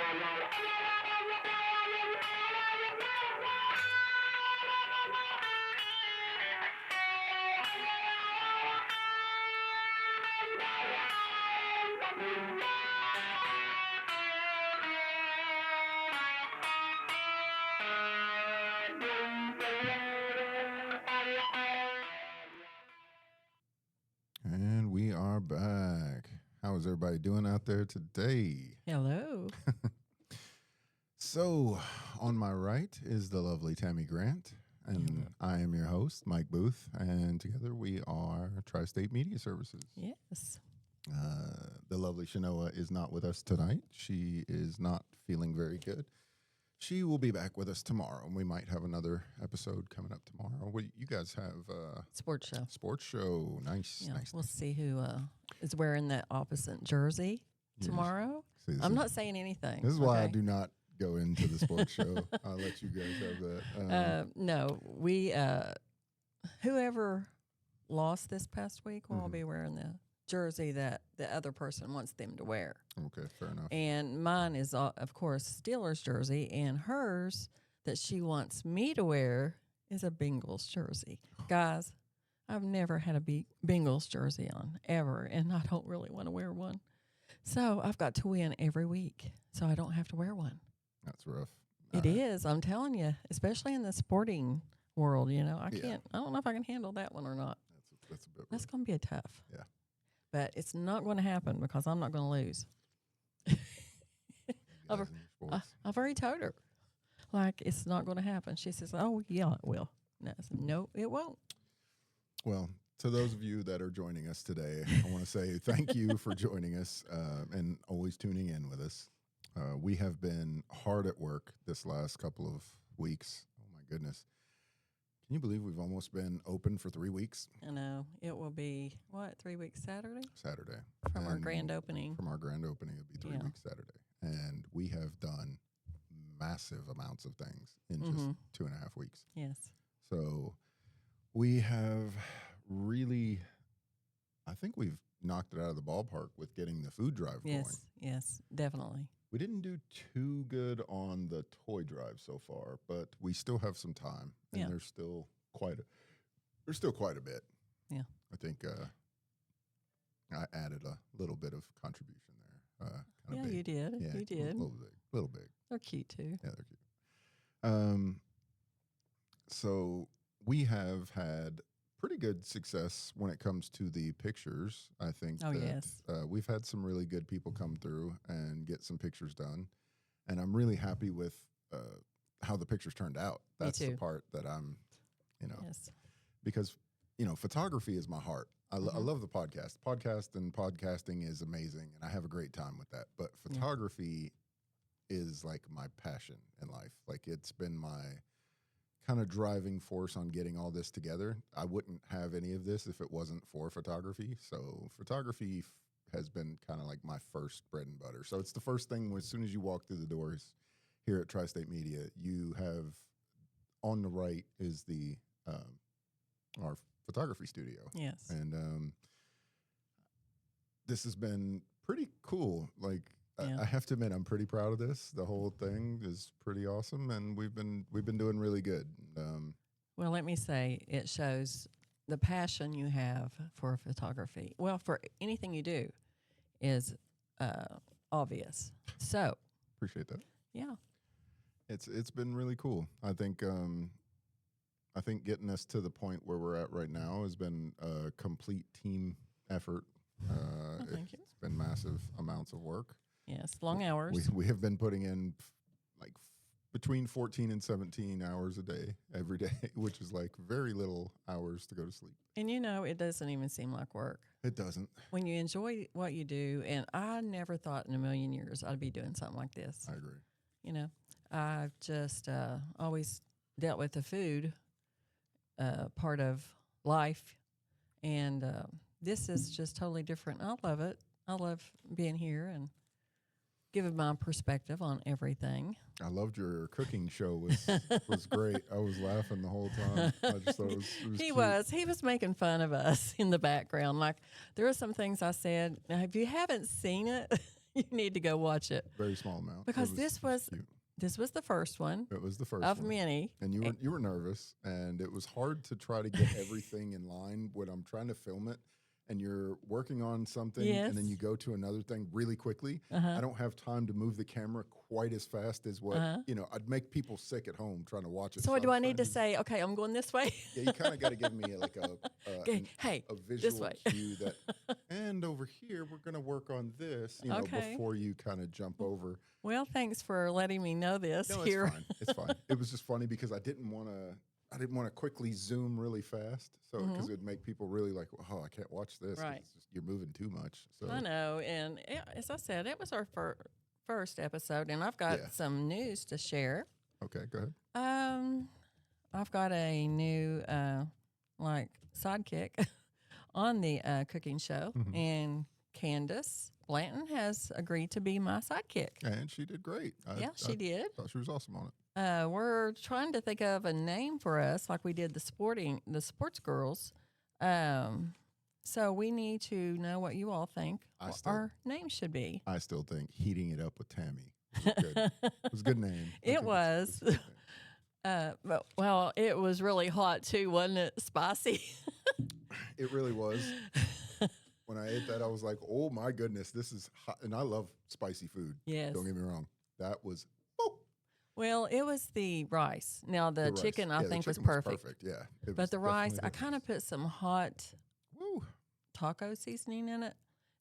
And we are back. How is everybody doing out there today? Hello. So, on my right is the lovely Tammie Grant, and I am your host, Mike Booth, and together we are Tri-State Media Services. Yes. The lovely Shanoa is not with us tonight. She is not feeling very good. She will be back with us tomorrow, and we might have another episode coming up tomorrow. You guys have Sports show. Sports show. Nice, Yeah, nice. we'll see who is wearing that opposite jersey tomorrow. I'm not saying anything. This is why I do not go into the sports show. I'll let you guys have that. No, we whoever lost this past week will all be wearing the jersey that the other person wants them to wear. Okay, fair enough. And mine is, of course, Steelers jersey, and hers that she wants me to wear is a Bengals jersey. Guys, I've never had a Bengals jersey on, ever, and I don't really want to wear one. So I've got to win every week, so I don't have to wear one. That's rough. It is, I'm telling you, especially in the sporting world, I can't, I don't know if I can handle that one or not. That's a bit rough. That's going to be tough. Yeah. But it's not going to happen because I'm not going to lose. I've already told her, like, it's not going to happen. She says, oh, yeah, it will. No, I said, no, it won't. Well, to those of you that are joining us today, I want to say thank you for joining us and always tuning in with us. We have been hard at work this last couple of weeks. Oh, my goodness. Can you believe we've almost been open for 3 weeks? I know. It will be, 3 weeks Saturday? Saturday. From our grand opening. From our grand opening, it'll be 3 weeks Saturday. And we have done massive amounts of things in just 2.5 weeks. Yes. So we have really, I think we've knocked it out of the ballpark with getting the food drive going. Yes, definitely. We didn't do too good on the toy drive so far, but we still have some time, and there's still quite a bit. Yeah, I think I added a little bit of contribution there. big. You did. Yeah, you did. A little big. They're cute too. Yeah, they're cute. So we have had pretty good success when it comes to the pictures. I think we've had some really good people come through and get some pictures done. And I'm really happy with how the pictures turned out. That's the part that I'm, because, photography is my heart. I love the podcast. Podcasting is amazing, and I have a great time with that. But photography is like my passion in life. Like, it's been my kind of driving force on getting all this together. I wouldn't have any of this if it wasn't for photography. So photography has been kind of like my first bread and butter. So it's the first thing as soon as you walk through the doors here at Tri-State Media, you have on the right is the our photography studio. Yes. And this has been pretty cool. Like, I have to admit, I'm pretty proud of this. The whole thing is pretty awesome, and we've been doing really good. Well, let me say, it shows the passion you have for photography. Well, for anything you do is obvious. So appreciate that. Yeah, it's been really cool. I think getting us to the point where we're at right now has been a complete team effort. Thank you. It's been massive amounts of work. Yes, long hours. We have been putting in like between 14 and 17 hours a day, every day, which is like very little hours to go to sleep. And it doesn't even seem like work. It doesn't. When you enjoy what you do, and I never thought in a million years I'd be doing something like this. I agree. I've just always dealt with the food part of life, and this is just totally different. I love it. I love being here and giving my perspective on everything. I loved your cooking show. Was great. I was laughing the whole time. I just thought it was cute. He was making fun of us in the background. Like, there were some things I said. Now, if you haven't seen it, You need to go watch it. Very small amount. Because this was the first one. It was the first of one. many. And you were nervous, and it was hard to try to get everything in line when I'm trying to film it. And you're working on something, and then you go to another thing really quickly. I don't have time to move the camera quite as fast as what, I'd make people sick at home trying to watch it. So do I need to say, okay, I'm going this way? Yeah, you kind of got to give me like a visual cue that, and over here, we're going to work on this, before you kind of jump over. Well, thanks for letting me know this here. It's fine. It's fine. It was just funny because I didn't want to quickly zoom really fast, so because it would make people really like, oh, I can't watch this. Right. It's just, you're moving too much. So I know, and as I said, it was our first episode, and I've got some news to share. Okay, go ahead. I've got a new sidekick on the cooking show, and Candace Blanton has agreed to be my sidekick. And she did great. She did. Thought she was awesome on it. We're trying to think of a name for us, like we did the sports girls. So we need to know what you all think our name should be. I still think Heating It Up with Tammie was good. It was a good name. It was. Well, it was really hot too, wasn't it? Spicy. It really was. When I ate that, I was like, oh my goodness, this is hot. And I love spicy food. Yes. Don't get me wrong. That was, Well, it was the rice. Now, the chicken, I think, was perfect. Yeah. It but the rice, I kind of put some hot taco seasoning in it,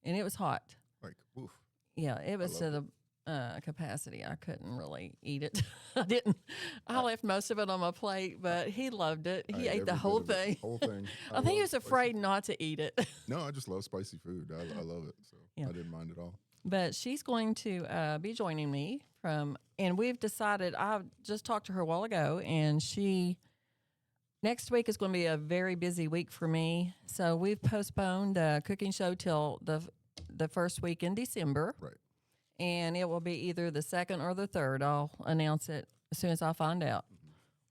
and it was hot. Like, oof. Yeah, it was to the capacity. I couldn't really eat it. I left most of it on my plate, but he loved it. He ate the whole thing. I think he was afraid not to eat it. No, I just love spicy food. I love it, so I didn't mind at all. But she's going to be joining me and we've decided, I just talked to her a while ago, and next week is going to be a very busy week for me. So we've postponed the cooking show till the first week in December. Right. And it will be either the 2nd or the 3rd. I'll announce it as soon as I find out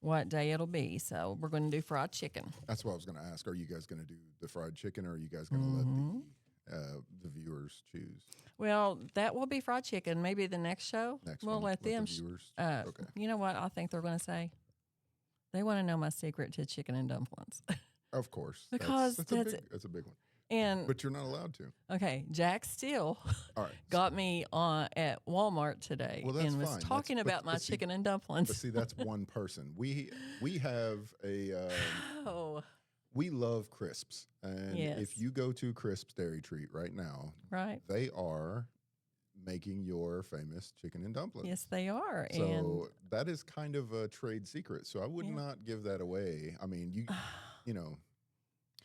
what day it'll be. So we're going to do fried chicken. That's what I was going to ask. Are you guys going to do the fried chicken, or are you guys going to let the viewers choose? Well, that will be fried chicken. Maybe the next show we'll let them. The viewers. Okay. You know what I think they're going to say? They want to know my secret to chicken and dumplings. Of course, because that's a big one. But you're not allowed to. Okay, Jack Steele got me at Walmart today and was talking about my chicken and dumplings. But see, that's one person. We have a. We love Crisps, and if you go to Crisps Dairy Treat right now, they are making your famous chicken and dumplings. Yes, they are. So that is kind of a trade secret. So I would not give that away. I mean, you know,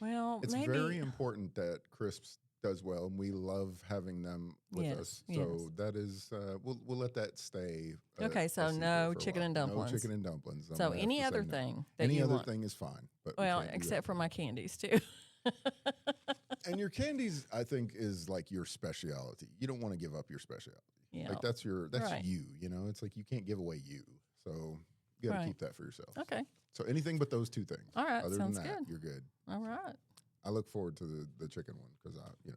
well, it's very important that Crisps does well, and we love having them with us. So that is, we'll let that stay. Okay, so no chicken and dumplings. No chicken and dumplings. So any other thing that any you other want. thing is fine. But well, except for my candies too. And your candies, I think, is like your specialty. You don't want to give up your specialty. Yeah, like that's you. You know, it's like you can't give away you. So you got to keep that for yourself. Okay. So anything but those two things. All right, Other sounds than that, good. You're good. All right. I look forward to the chicken one because your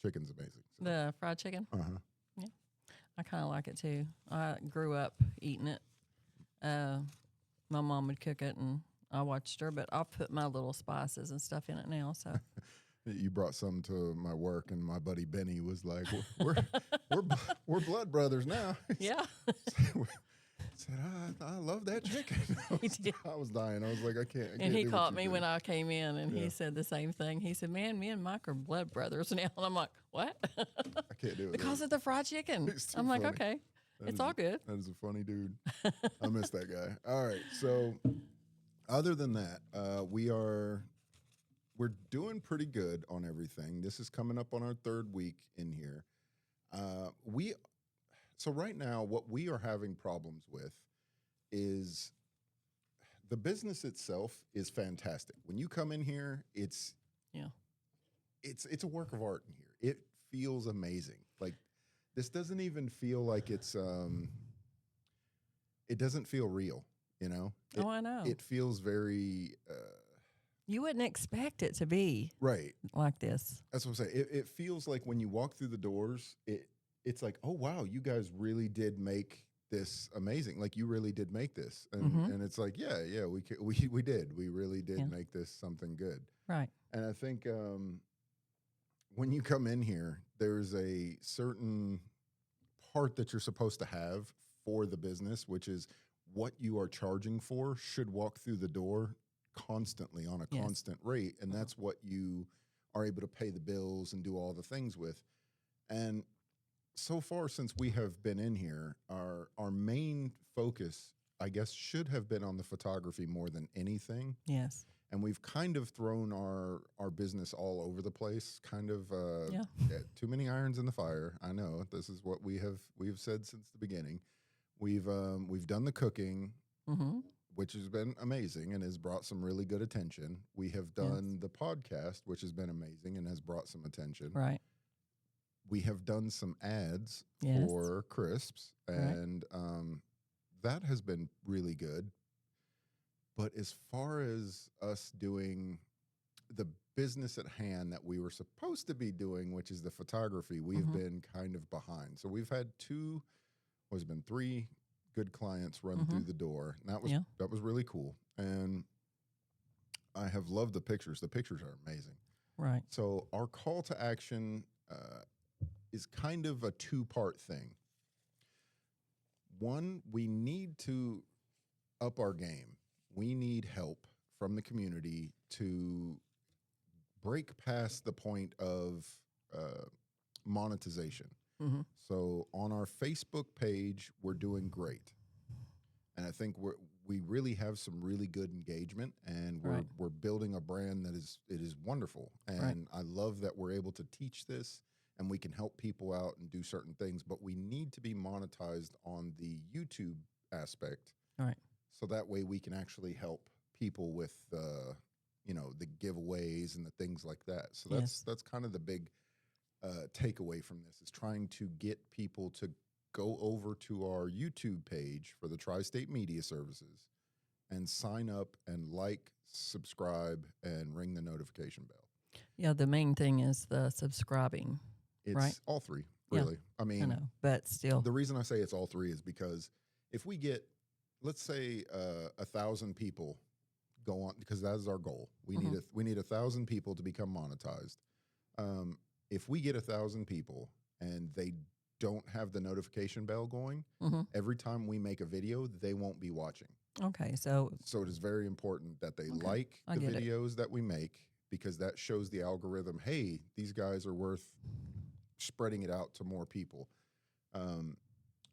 chicken's amazing. So. The fried chicken. Yeah, I kind of like it too. I grew up eating it. My mom would cook it, and I watched her, but I'll put my little spices and stuff in it now. So you brought some to my work, and my buddy Benny was like, "We're blood brothers now." Yeah. Said, I love that chicken. I was dying. I was like, I can't. And he caught me when I came in, and he said the same thing. He said, "Man, me and Mike are blood brothers now." And I'm like, "What?" I can't do it because of the fried chicken. I'm like, "Okay, it's all good." That is a funny dude. I miss that guy. All right. So, other than that, we're doing pretty good on everything. This is coming up on our 3rd week in here. So right now, what we are having problems with is the business itself is fantastic. When you come in here, it's a work of art in here. It feels amazing. Like this doesn't even feel like it's it doesn't feel real, you know? I know. It feels very you wouldn't expect it to be right like this. That's what I'm saying. It feels like when you walk through the doors, it's like, oh wow, you guys really did make this amazing. Like you really did make this, Mm-hmm. and it's like, yeah, we did. We really did make this something good. Right. And I think when you come in here, there's a certain part that you're supposed to have for the business, which is what you are charging for should walk through the door constantly on a constant rate. And that's what you are able to pay the bills and do all the things with. And so far since we have been in here, our main focus, I guess, should have been on the photography more than anything. Yes. And we've kind of thrown our business all over the place, kind of too many irons in the fire. I know this is what we've said since the beginning. We've done the cooking, which has been amazing and has brought some really good attention. We have done the podcast, which has been amazing and has brought some attention. Right. We have done some ads for crisps, and that has been really good. But as far as us doing the business at hand that we were supposed to be doing, which is the photography, we've been kind of behind. So we've had three good clients run through the door. And that was really cool. And I have loved the pictures. The pictures are amazing. Right. So our call to action is kind of a two-part thing. One, we need to up our game. We need help from the community to break past the point of monetization. So on our Facebook page, we're doing great. And I think we really have some really good engagement, and we're building a brand that is wonderful. And I love that we're able to teach this and we can help people out and do certain things, but we need to be monetized on the YouTube aspect. Right. So that way we can actually help people with the giveaways and the things like that. So that's kind of the big takeaway from this, is trying to get people to go over to our YouTube page for the Tri-State Media Services and sign up and like, subscribe, and ring the notification bell. Yeah, the main thing is the subscribing. It's all three, really. I mean, I know, but still. The reason I say it's all three is because if we get, let's say, 1,000 people go on, because that is our goal. We need 1,000 people to become monetized. If we get 1,000 people and they don't have the notification bell going, every time we make a video, they won't be watching. Okay, so it is very important that they like the videos that we make, because that shows the algorithm, hey, these guys are worth spreading it out to more people.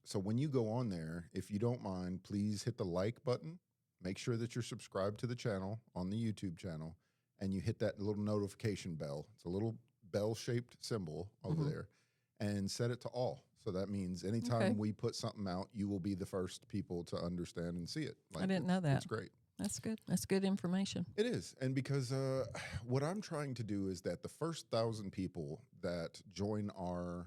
So when you go on there, if you don't mind, please hit the like button. Make sure that you're subscribed to the channel on the YouTube channel, and you hit that little notification bell. It's a little bell-shaped symbol over there, and set it to all. So that means anytime we put something out, you will be the first people to understand and see it. I didn't know that. It's great. That's good. That's good information. It is. And because what I'm trying to do is that the first 1,000 people that join our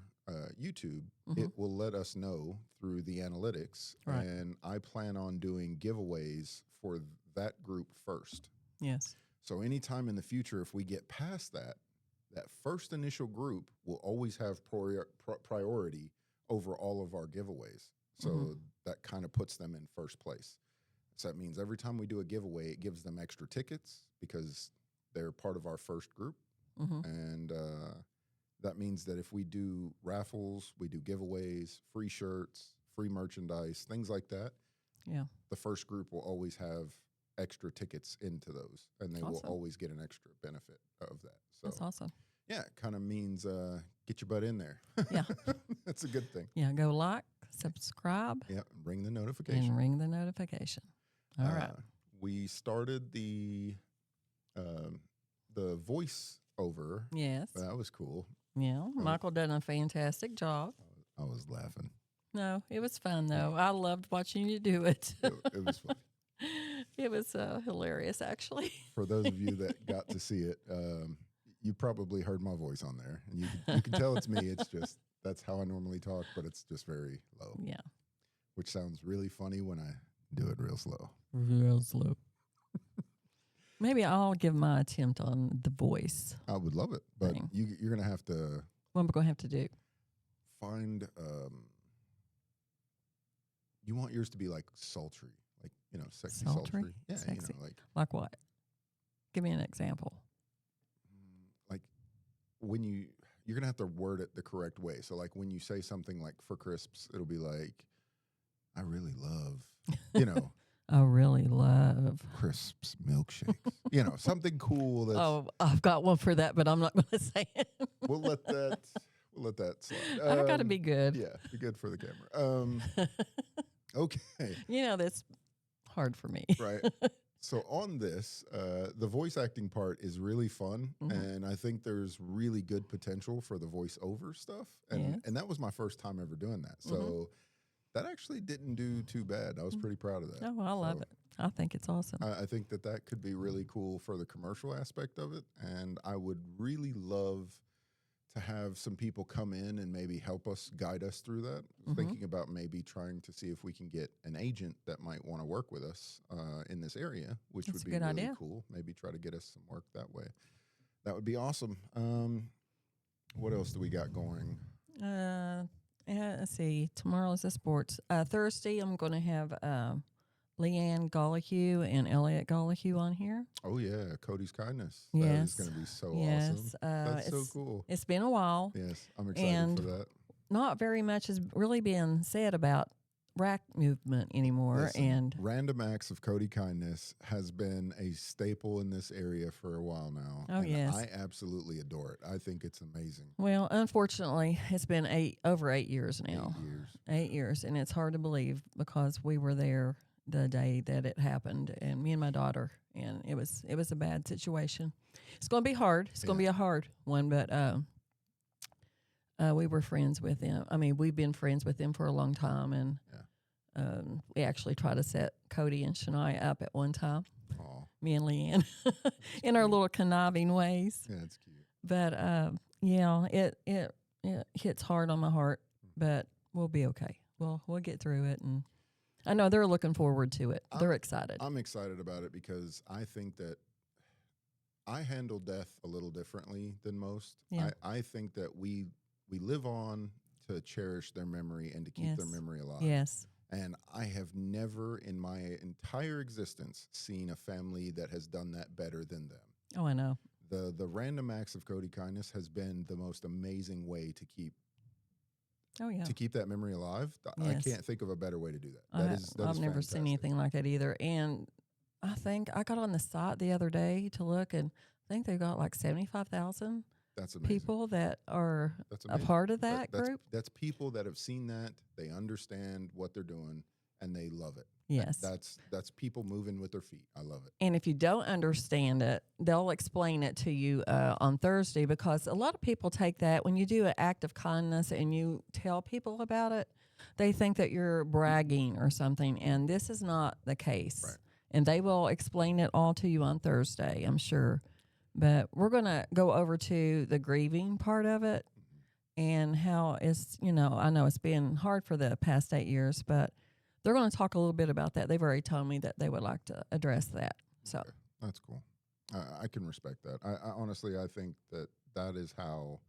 YouTube, it will let us know through the analytics. Right. And I plan on doing giveaways for that group first. Yes. So anytime in the future, if we get past that first initial group will always have priority over all of our giveaways. So that kind of puts them in first place. So that means every time we do a giveaway, it gives them extra tickets because they're part of our first group. And that means that if we do raffles, we do giveaways, free shirts, free merchandise, things like that, the first group will always have extra tickets into those, and they will always get an extra benefit of that. So that's awesome. Yeah, it kind of means get your butt in there. Yeah. That's a good thing. Yeah, go like, subscribe. Yeah, ring the notification. And ring the notification. All right. We started the voice over. Yes. That was cool. Yeah, Michael done a fantastic job. I was laughing. No, it was fun, though. I loved watching you do it. It was fun. It was hilarious, actually. For those of you that got to see it, you probably heard my voice on there. And you can tell it's me. It's just, that's how I normally talk, but it's just very low. Yeah. Which sounds really funny when I do it real slow. Real slow. Maybe I'll give my attempt on the voice. I would love it, but you're going to have to. What am I going to have to do? find you want yours to be like sultry, like sexy, sultry. Yeah, sexy. Like what? Give me an example. Like when you're gonna have to word it the correct way. So like when you say something like for crisps, it'll be like, I really love, I really love crisps milkshakes. Something cool. That's, oh, I've got one for that, but I'm not going to say it. we'll let that slide. I got to be good. Yeah, be good for the camera. Okay. That's hard for me. Right. So on this, the voice acting part is really fun, and I think there's really good potential for the voiceover stuff. And that was my first time ever doing that. So that actually didn't do too bad. I was pretty proud of that. Oh, I love it. I think it's awesome. I think that could be really cool for the commercial aspect of it, and I would really love to have some people come in and maybe help us, guide us through that. Thinking about maybe trying to see if we can get an agent that might want to work with us in this area, which would be really idea. Cool. Maybe try to get us some work that way. That would be awesome. What else do we got going? Let's see. Tomorrow's the sports. Thursday, I'm going to have Leanne Gollihue and Elliot Gollihue on here. Oh, yeah. Cody's Kindness. Yes. That is going to be so awesome. That's so cool. It's been a while. Yes, I'm excited for that. Not very much has really been said about rack movement anymore. Listen, and Random Acts of Cody Kindness has been a staple in this area for a while now. Oh, yes. I absolutely adore it. I think it's amazing. Well, unfortunately, it's been over 8 years now. 8 years. 8 years, and it's hard to believe because we were there the day that it happened, and me and my daughter, and it was a bad situation. It's going to be hard. It's going to be a hard one, but we were friends with them. I mean, we've been friends with them for a long time, and we actually tried to set Cody and Shania up at one time. Aww. Me and Leanne, in our little conniving ways. Yeah, it's cute. But it hits hard on my heart, but we'll be okay. We'll get through it, and I know they're looking forward to it. They're excited. I'm excited about it because I think that I handle death a little differently than most. Yeah. I think that we live on to cherish their memory and to keep their memory alive. Yes. And I have never in my entire existence seen a family that has done that better than them. Oh, I know. The Random Acts of Cody Kindness has been the most amazing way to keep that memory alive. Yes. I can't think of a better way to do that. I've never seen anything like that either. And I think I got on the site the other day to look, and I think they got like 75,000 people that are a part of that group. That's people that have seen that, they understand what they're doing, and they love it. Yes. That's people moving with their feet. I love it. And if you don't understand it, they'll explain it to you on Thursday, because a lot of people take that when you do an act of kindness and you tell people about it, they think that you're bragging or something, and this is not the case. Right. And they will explain it all to you on Thursday, I'm sure. But we're going to go over to the grieving part of it and how it's, I know it's been hard for the past 8 years, but they're going to talk a little bit about that. They've already told me that they would like to address that. So okay. That's cool. I can respect that. I honestly, I think that is how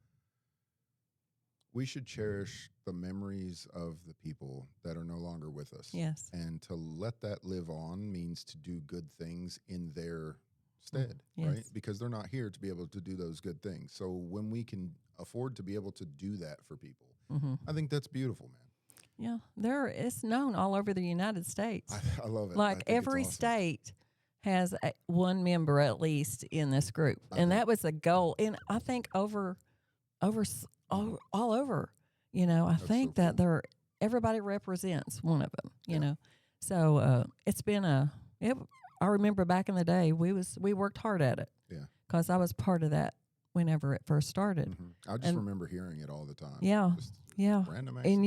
we should cherish the memories of the people that are no longer with us. Yes. And to let that live on means to do good things in their stead, yes. right? Because they're not here to be able to do those good things. So when we can afford to be able to do that for people, I think that's beautiful, man. Yeah, it's known all over the United States. I love it. Like every state has one member at least in this group, and that was the goal. And I think all over, I think that everybody represents one of them. You know, so it's been I remember back in the day we worked hard at it. Yeah, because I was part of that whenever it first started. I just remember hearing it all the time. Yeah. Random acts and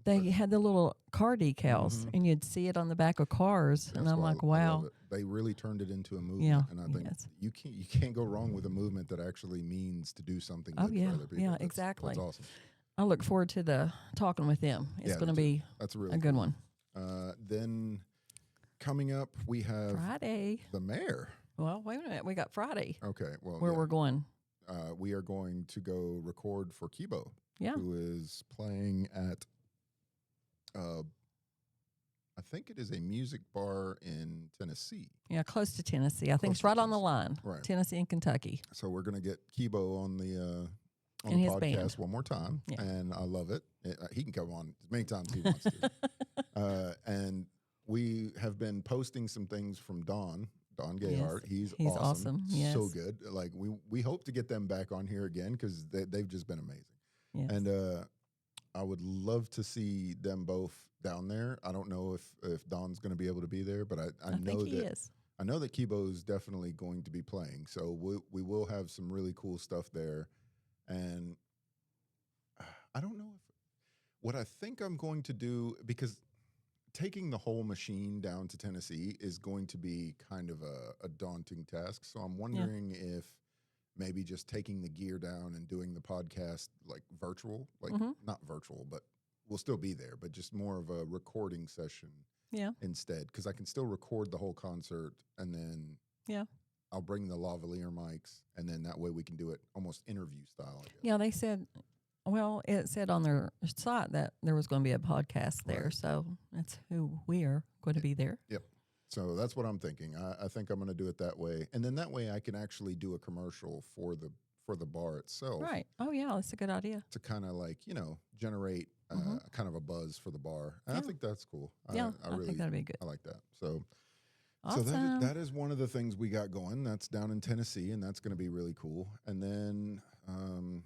they had the little car decals, and you'd see it on the back of cars, and I'm like, wow. They really turned it into a movement, and I think you can't go wrong with a movement that actually means to do something good for other people. Yeah, exactly. That's awesome. I look forward to talking with them. It's going to be a good one. Then coming up, we have Friday. The mayor. Well, wait a minute. We got Friday. Okay. Well, where we're going. We are going to go record for Kibo. Yeah. who is playing at, I think it is a music bar in Tennessee. Yeah, close to Tennessee. I think it's right on the line. Right. Tennessee and Kentucky. So we're going to get Kibo on the his podcast band. one more time, Yeah. and I love it. He can come on as many times as he wants to. And we have been posting some things from Don Gayhart. Yes. He's awesome. Yes. So good. Like we hope to get them back on here again because they've just been amazing. Yes. And I would love to see them both down there. I don't know if Don's going to be able to be there, but I know think he that is. I know that Kibo's definitely going to be playing. So we will have some really cool stuff there. And I don't know what I think I'm going to do, because taking the whole machine down to Tennessee is going to be kind of a daunting task. So I'm wondering if maybe just taking the gear down and doing the podcast like virtual, like not virtual, but we'll still be there, but just more of a recording session instead. Because I can still record the whole concert, and then I'll bring the lavalier mics, and then that way we can do it almost interview style, I guess. Yeah, they said, well, it said on their site that there was going to be a podcast there. Right. So that's who we are going to be there. Yep. So that's what I'm thinking. I think I'm going to do it that way. And then that way I can actually do a commercial for the bar itself. Right. Oh, yeah, that's a good idea. To kind of like, generate kind of a buzz for the bar. And I think that's cool. Yeah, I really think that'd be good. I like that. So awesome. So that is one of the things we got going. That's down in Tennessee, and that's going to be really cool. And then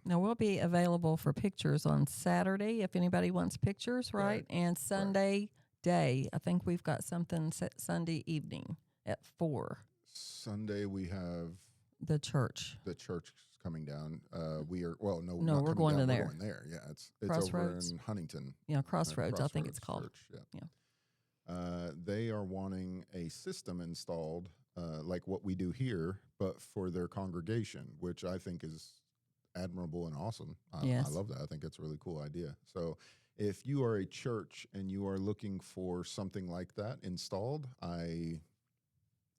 now we'll be available for pictures on Saturday if anybody wants pictures, right? And Sunday day, I think we've got something set Sunday evening at 4. Sunday we have the church. The church is coming down. We are we're going down. to there. We're going there. Yeah, it's Crossroads. over in Huntington. Yeah, Crossroads. I think it's called. Church, yeah. They are wanting a system installed, like what we do here, but for their congregation, which I think is admirable and awesome. I love that. I think it's a really cool idea. So if you are a church and you are looking for something like that installed, I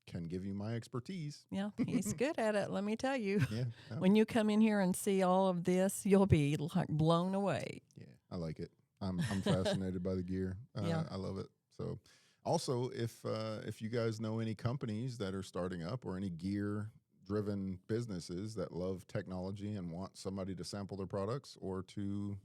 can give you my expertise. Yeah, he's good at it, let me tell you. Yeah. When you come in here and see all of this, you'll be like blown away. Yeah, I like it. I'm fascinated by the gear. I love it. So also, if you guys know any companies that are starting up or any gear-driven businesses that love technology and want somebody to sample their products or to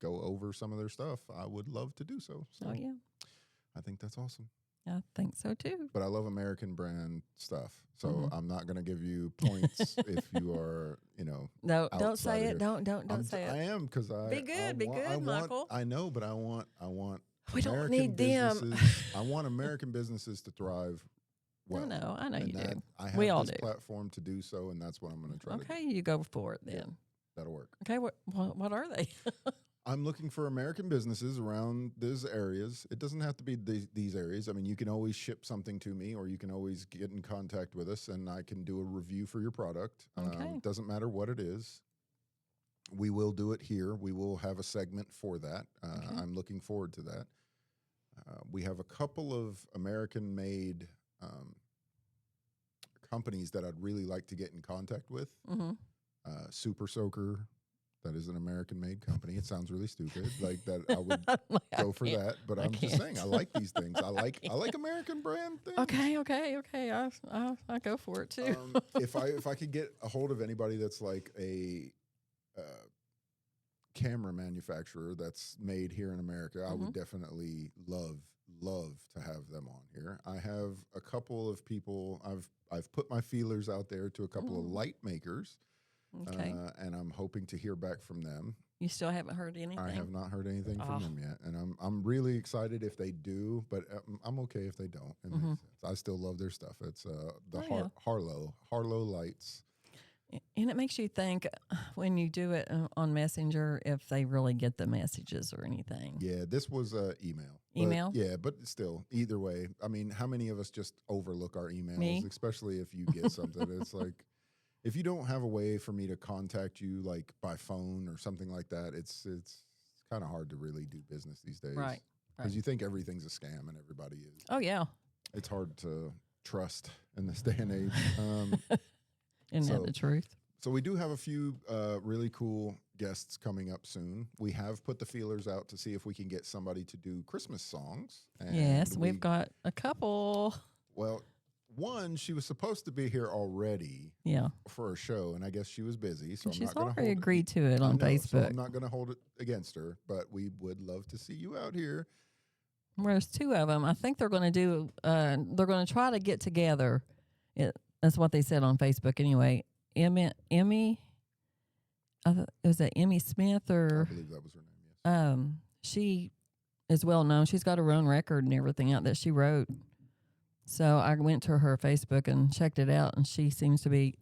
go over some of their stuff, I would love to do so. So I think that's awesome. I think so too. But I love American brand stuff. So I'm not going to give you points if you are, No, don't say it. Don't say it. I am, because Be good, Michael. I know, but I want we American don't need them. I want American businesses to thrive well. I know you do. I have we all this do. platform to do so, and that's what I'm going to try to do. Okay, you go for it then. Yeah, that'll work. Okay, what are they? I'm looking for American businesses around these areas. It doesn't have to be these areas. I mean, you can always ship something to me, or you can always get in contact with us, and I can do a review for your product. Okay. Doesn't matter what it is. We will do it here. We will have a segment for that. Okay. I'm looking forward to that. We have a couple of American-made companies that I'd really like to get in contact with. Super Soaker. That is an American-made company. It sounds really stupid, like that. I would go for that, but I'm just saying I like these things. I like American brand things. Okay. I go for it too. If I could get a hold of anybody that's like a camera manufacturer that's made here in America, I would definitely love to have them on here. I have a couple of people. I've put my feelers out there to a couple of light makers. Okay. And I'm hoping to hear back from them. You still haven't heard anything? I have not heard anything from them yet, and I'm really excited if they do, but I'm okay if they don't. It makes sense. I still love their stuff. It's Harlow lights. And it makes you think when you do it on Messenger if they really get the messages or anything. Yeah, this was email. Email? Yeah, but still, either way. I mean, how many of us just overlook our emails? Me? Especially if you get something. It's like, if you don't have a way for me to contact you, like by phone or something like that, it's kind of hard to really do business these days. Right. Because you think everything's a scam, and everybody is. Oh, yeah. It's hard to trust in this day and age. Isn't that the truth? So we do have a few really cool guests coming up soon. We have put the feelers out to see if we can get somebody to do Christmas songs. And yes, we've got a couple. Well, one, she was supposed to be here already for a show, and I guess she was busy. So she's I'm not going to already agreed to it on Facebook. So I'm not going to hold it against her, but we would love to see you out here. There's two of them. I think they're going to do. They're going to try to get together. That's what they said on Facebook, anyway. Emmy, was it Emmy Smith or? I believe that was her name. Yes. She is well known. She's got her own record and everything out that she wrote. So I went to her Facebook and checked it out, and she seems to be.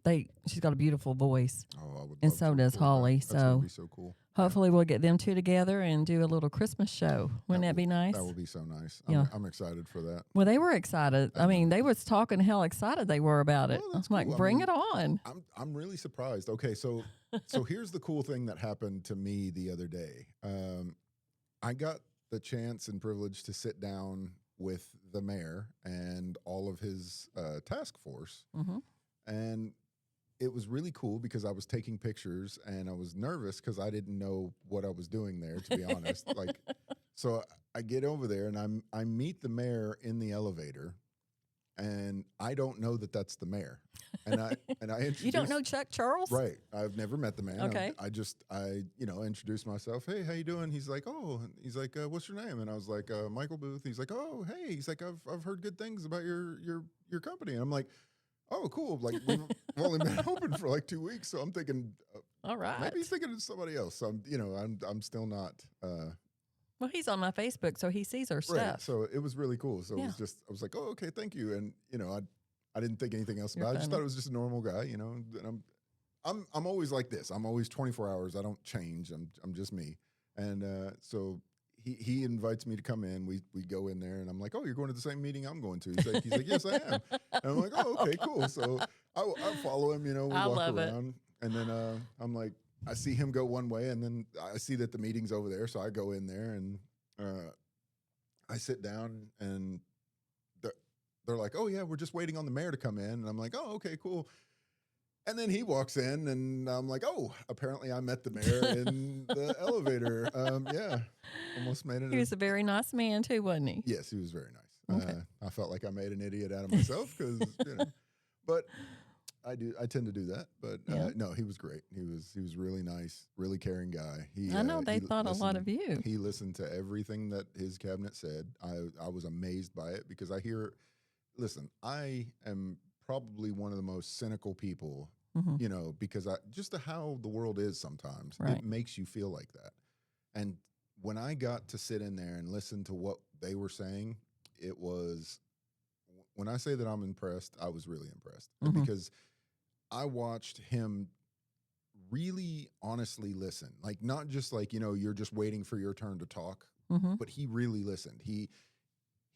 She's got a beautiful voice. Oh, I would. And so does Holly. That's gonna be so cool. Hopefully we'll get them two together and do a little Christmas show. Wouldn't that be nice? That would be so nice. Yeah. I'm excited for that. Well, they were excited. I mean, they was talking how excited they were about it. I was like, cool. Bring it on. I'm really surprised. Okay, so here's the cool thing that happened to me the other day. I got the chance and privilege to sit down with the mayor and all of his task force. Mm-hmm. And it was really cool because I was taking pictures and I was nervous because I didn't know what I was doing there, to be honest. So I get over there and I meet the mayor in the elevator, and I don't know that that's the mayor. And I you don't know Chuck Charles? Right. I've never met the man. Okay. I introduced myself. Hey, how you doing? He's like, what's your name? And I was like, Michael Booth. He's like, oh, hey. He's like, I've heard good things about your company. And I'm like, oh, cool. Like we've only been open for like 2 weeks, so I'm thinking, all right, maybe he's thinking of somebody else. So I'm still not. Well, he's on my Facebook, so he sees our stuff. Right. So it was really cool. So I was like, oh, okay, thank you. And I didn't think anything else about it. I just thought it was just a normal guy, And I'm always like this. I'm always 24 hours. I don't change. I'm just me. And so he invites me to come in. We go in there, and I'm like, oh, you're going to the same meeting I'm going to. He's like, yes, I am. And I'm like, oh, okay, cool. So I follow him. We walk around, and then I'm like, I see him go one way, and then I see that the meeting's over there, so I go in there and I sit down, and they're like, oh yeah, we're just waiting on the mayor to come in, and I'm like, oh, okay, cool. And then he walks in, and I'm like, oh, apparently I met the mayor in the elevator. Yeah, almost made it. He was a very nice man too, wasn't he? Yes, he was very nice. Okay. I felt like I made an idiot out of myself because, but I tend to do that. But no, he was great. He was really nice, really caring guy. I know they thought a lot of you. He listened to everything that his cabinet said. I was amazed by it because listen, I am probably one of the most cynical people, because just how the world is sometimes, it makes you feel like that. And when I got to sit in there and listen to what they were saying, it was, when I say that I'm impressed, I was really impressed because I watched him really honestly listen, like not just like, you're just waiting for your turn to talk, but he really listened. He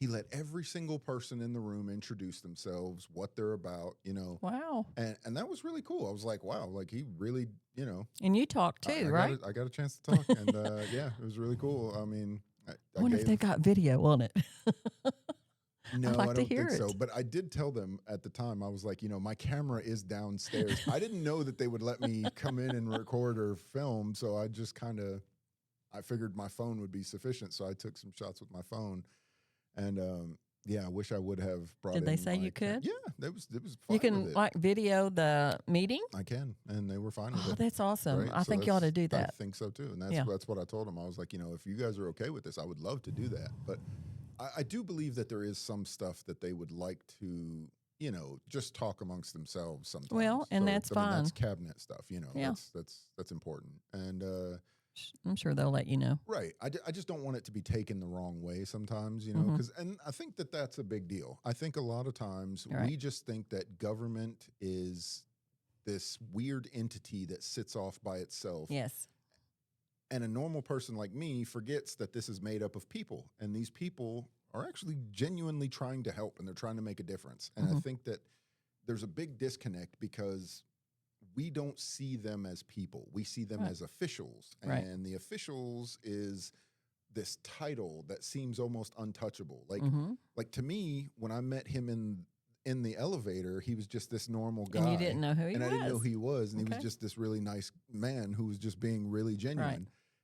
let every single person in the room introduce themselves, what they're about, Wow. And that was really cool. I was like, wow, like he really, And you talked too, right? I got a chance to talk, and yeah, it was really cool. I mean, I wonder if they got video on it. No, I don't think so. But I did tell them at the time, I was like, my camera is downstairs. I didn't know that they would let me come in and record or film. So I just I figured my phone would be sufficient. So I took some shots with my phone. And I wish I would have brought Did they say you could? Yeah, it was fine. You can video the meeting? I can, and they were fine with it. Oh, that's awesome. Right? I think you ought to do that. I think so too. And that's what I told them. I was like, if you guys are okay with this, I would love to do that. But I do believe that there is some stuff that they would like to, just talk amongst themselves sometimes. Well, and that's fine. That's cabinet stuff, that's important. And I'm sure they'll let you know. Right. I just don't want it to be taken the wrong way sometimes, because and I think that that's a big deal. I think a lot of times we just think that government is this weird entity that sits off by itself. Yes. And a normal person like me forgets that this is made up of people, and these people are actually genuinely trying to help, and they're trying to make a difference. And I think that there's a big disconnect because we don't see them as people. We see them as officials. And the officials is this title that seems almost untouchable. Like to me, when I met him in the elevator, he was just this normal guy. And you didn't know who he was. And I didn't know who he was. And he was just this really nice man who was just being really genuine. Right.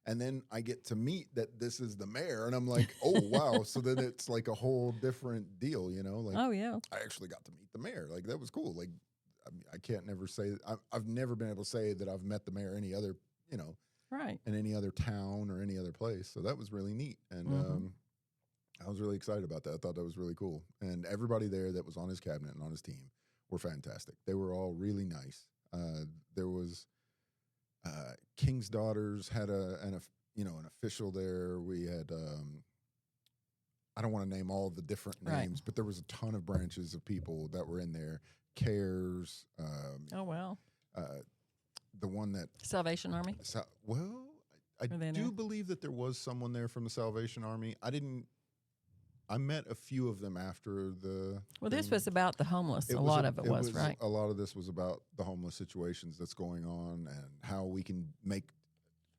And then I get to meet that this is the mayor. And I'm like, oh, wow. So then it's like a whole different deal, you know? Like, oh, yeah. I actually got to meet the mayor. Like, that was cool. Like, I can't never say, I've never been able to say that I've met the mayor any other, you know, right, in any other town or any other place. So that was really neat. And I was really excited about that. I thought that was really cool. And everybody there that was on his cabinet and on his team were fantastic. They were all really nice. There was King's Daughters had an official there. We had I don't want to name all the different names, but there was a ton of branches of people that were in there. CARES. oh, wow. The one that Salvation Army? I do believe that there was someone there from the Salvation Army. I met a few of them after the. Well, this was about the homeless. A lot of it was, right? A lot of this was about the homeless situations that's going on and how we can make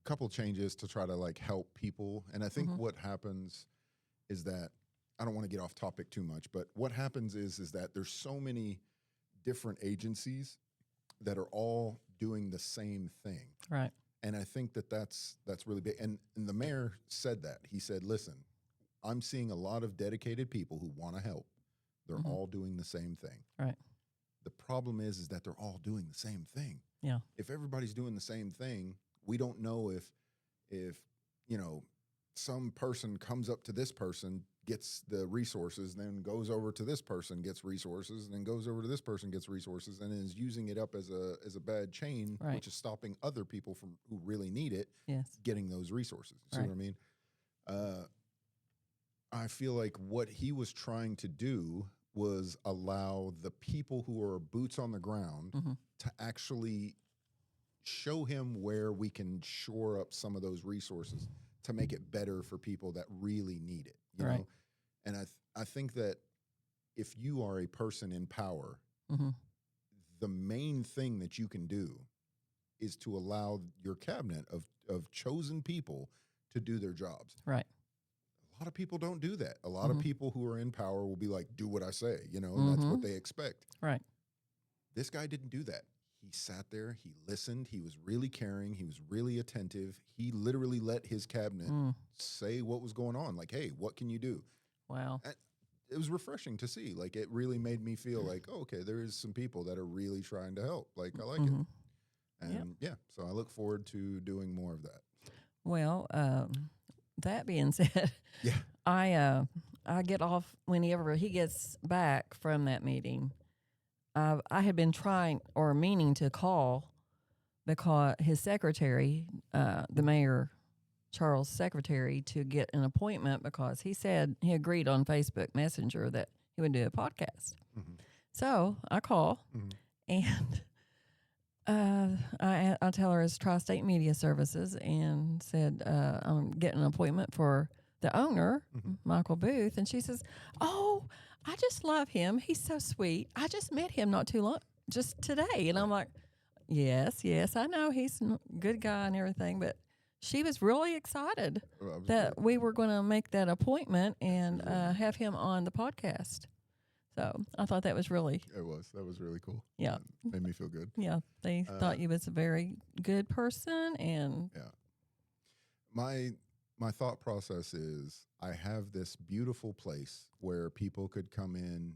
a couple changes to try to like help people. And I think what happens is that I don't want to get off topic too much, but what happens is that there's so many different agencies that are all doing the same thing, right? And I think that that's really big. And the mayor said that. He said, "Listen, I'm seeing a lot of dedicated people who want to help. They're all doing the same thing. Right. The problem is that they're all doing the same thing. Yeah. If everybody's doing the same thing, we don't know if you know, some person comes up to this person, gets the resources, then goes over to this person, gets resources, and then goes over to this person, gets resources, and is using it up as a bad chain, which is stopping other people from who really need it, getting those resources. You see what I mean? I feel like what he was trying to do was allow the people who are boots on the ground to actually show him where we can shore up some of those resources to make it better for people that really need it, you know? And I think that if you are a person in power, the main thing that you can do is to allow your cabinet of chosen people to do their jobs. Right. A lot of people don't do that. A lot of people who are in power will be like, do what I say, you know, and that's what they expect. Right. This guy didn't do that. He sat there, he listened, he was really caring, he was really attentive. He literally let his cabinet say what was going on. Like, hey, what can you do? Wow. And it was refreshing to see. Like, it really made me feel like, oh, okay, there is some people that are really trying to help. Like, I like it. And so I look forward to doing more of that. Well, that being said, I get off whenever he gets back from that meeting. I had been trying or meaning to call because his secretary, the mayor, Charles' secretary, to get an appointment because he said he agreed on Facebook Messenger that he would do a podcast. So I call and I tell her it's Tri-State Media Services and said I'm getting an appointment for the owner, Michael Booth. And she says, oh, I just love him. He's so sweet. I just met him not too long, just today. And I'm like, yes, I know he's a good guy and everything. But she was really excited that we were going to make that appointment and have him on the podcast. So I thought that was really... That was really cool. Yeah. It made me feel good. Yeah. They thought you was a very good person and... Yeah. My thought process is I have this beautiful place where people could come in,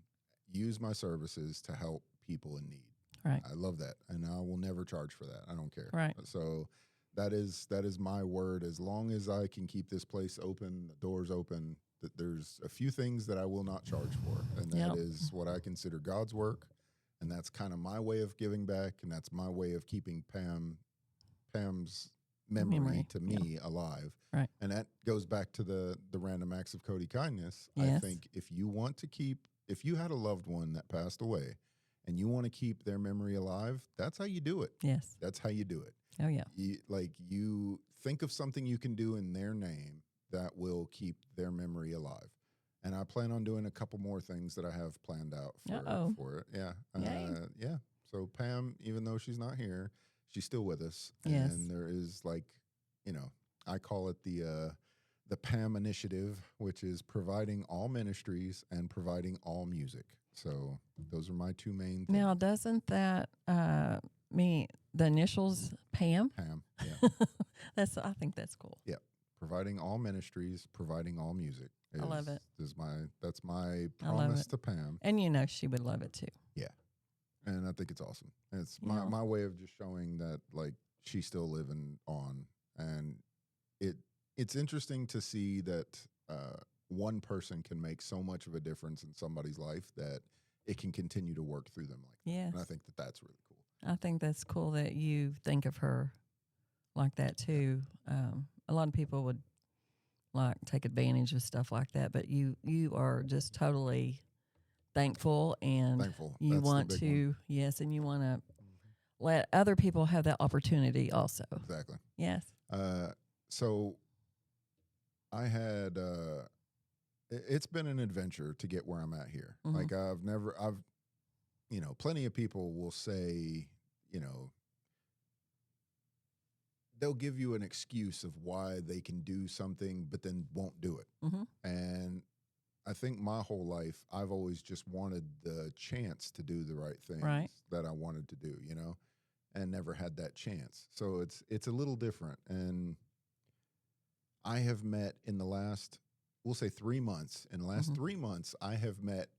use my services to help people in need. Right. I love that. And I will never charge for that. I don't care. Right. So that is my word. As long as I can keep this place open, the doors open, that there's a few things that I will not charge for. And that is what I consider God's work. And that's kind of my way of giving back. And that's my way of keeping Pam's memory to me alive. Right. And that goes back to the random acts of Cody kindness. Yes. I think if you had a loved one that passed away and you want to keep their memory alive, that's how you do it. Yes. That's how you do it. Oh, yeah. You think of something you can do in their name that will keep their memory alive. And I plan on doing a couple more things that I have planned out for it. Yeah. So Pam, even though she's not here, she's still with us. Yes. And there is I call it the the PAM initiative, which is providing all ministries and providing all music. So those are my two main things. Now, doesn't that mean the initials PAM? PAM, yeah. I think that's cool. Yeah, providing all ministries, providing all music. I love it. That's my promise to Pam. And she would love it too. Yeah, and I think it's awesome. It's my way of just showing that like she's still living on, and it's interesting to see that one person can make so much of a difference in somebody's life that it can continue to work through them like that. Yes. And I think that that's really cool. I think that's cool that you think of her like that too. A lot of people would like take advantage of stuff like that, but you are just totally thankful and you That's want to, yes, and you want to let other people have that opportunity also. Exactly. Yes. So I had, it's been an adventure to get where I'm at here. Mm-hmm. Like plenty of people will say, they'll give you an excuse of why they can do something, but then won't do it. Mm-hmm. And I think my whole life, I've always just wanted the chance to do the right things that I wanted to do, and never had that chance. So it's a little different. And I have met in the last, we'll say 3 months. In the last 3 months, I have met